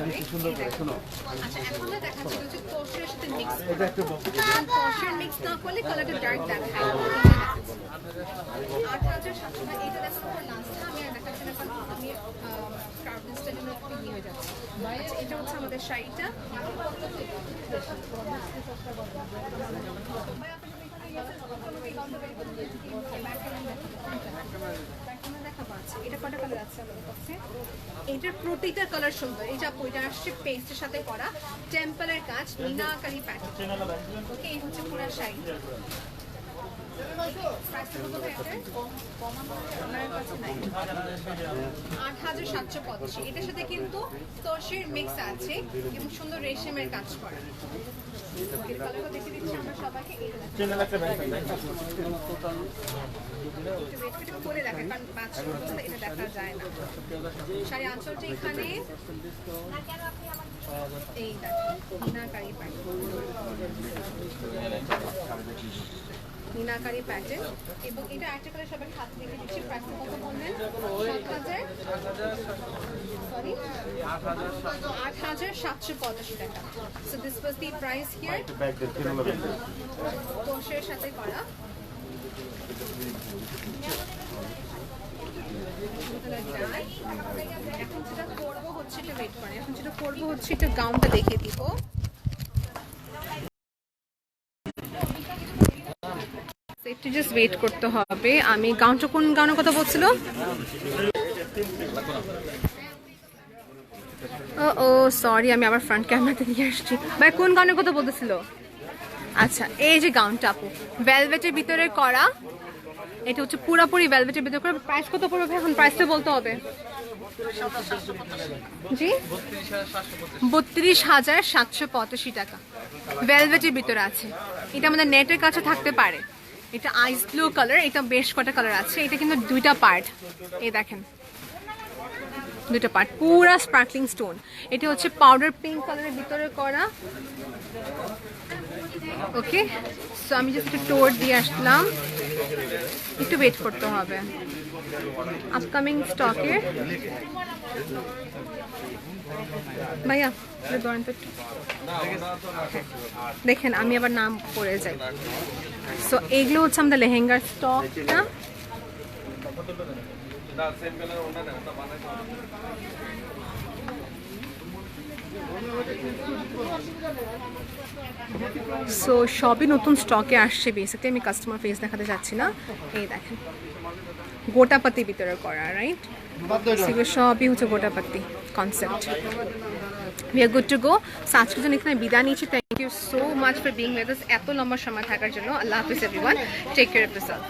দেখতে সুন্দর করে শোনো। আচ্ছা এখন দেখাচ্ছি হচ্ছে তোষের সাথে মিক্স এটা একটু তোষের মিক্স না করলে কালারটা ডার্ক দেখায়। 8700 টাকা এটা দেখো আমার লাস্ট আমি আর দেখাচ্ছি না কারণ আমি কার্ভিংসটার জন্য একটু ইয়ে হয়ে যাচ্ছে। আচ্ছা এটা হচ্ছে আমাদের শাড়িটা। এটা কটা কালার আছে আমাদের কাছে? এটার প্রতিটা কালার সুন্দর। এই যে আপু এটা আসছে পেস্টের সাথে করা টেম্পলের কাজ মিনাকারি প্যাটার্ন। ওকে এই হচ্ছে পুরো শাড়ি। প্রাইসটা কত এটা? আমার কাছে নাই। 8750। এটার সাথে কিন্তু তোষের মিক্স আছে এবং সুন্দর রেশমের কাজ করা। ওকে কালারটা দেখে দিচ্ছি আমরা সবাইকে। এই চ্যানেল একটা ব্যাংক একটু করে দেখা কারণ পাঁচ অবস্থা এটা দেখা যায় না। শাড়ি আঁচলটা এখানে এই দেখেন মিনাকারি মিনাকারি প্যাটার্ন এবং এটা একটা কালার সবাই হাত রেখে দিচ্ছি। প্রাইসটা কত বললেন? 7000 সরি 8750 টাকা। So this was the price here. তোষের সাথে করা এখন যেটা করবো হচ্ছে এটা ওয়েট করে এখন যেটা করবো হচ্ছে এটা গাউনটা দেখে দিব। একটু জাস্ট ওয়েট করতে হবে। আমি গাউনটা কোন গাউনের কথা বলছিল? ও সরি আমি আবার ফ্রন্ট ক্যামেরাতে নিয়ে আসছি। ভাই কোন গাউনের কথা বলতেছিল? আচ্ছা এই যে গাউনটা আপু ভেলভেটের ভিতরে করা। এটা হচ্ছে পুরোপুরি ভেলভেটের ভিতরে করা। প্রাইস কত পড়বে এখন? প্রাইসটা বলতে হবে। জি 32,785 টাকা ভেলভেটের ভিতরে আছে। এটা আমাদের নেটের কাছে থাকতে পারে। এটা আইস ব্লু কালার। এটা বেশ কটা কালার আছে। এটা কিন্তু দুইটা পার্ট। এই দেখেন দুইটা পার্ট পুরা স্পার্কলিং স্টোন। এটা হচ্ছে পাউডার পিঙ্ক কালারের ভিতরে করা। ওকে সো আমি জাস্ট একটু টোর দিয়ে আসলাম। একটু ওয়েট করতে হবে আপকামিং স্টকে। ভাইয়া দেখেন আমি আবার নাম পড়ে যাই। সো এইগুলো হচ্ছে আমাদের লেহেঙ্গার স্টকটা। সো সবই নতুন স্টকে আসছে। বেসিক্যালি আমি কাস্টমার ফেস দেখাতে চাচ্ছি না। এই দেখেন গোটাপাতি ভিতরে করা রাইট। সেগুলো সবই হচ্ছে গোটাপাতি concept. We are good to go. So আজকের জন্য এখানে বিদায় নিচ্ছি। Thank you so much for being with us এত লম্বা সময় থাকার জন্য। আল্লাহ হাফিজ everyone. Take care of yourself.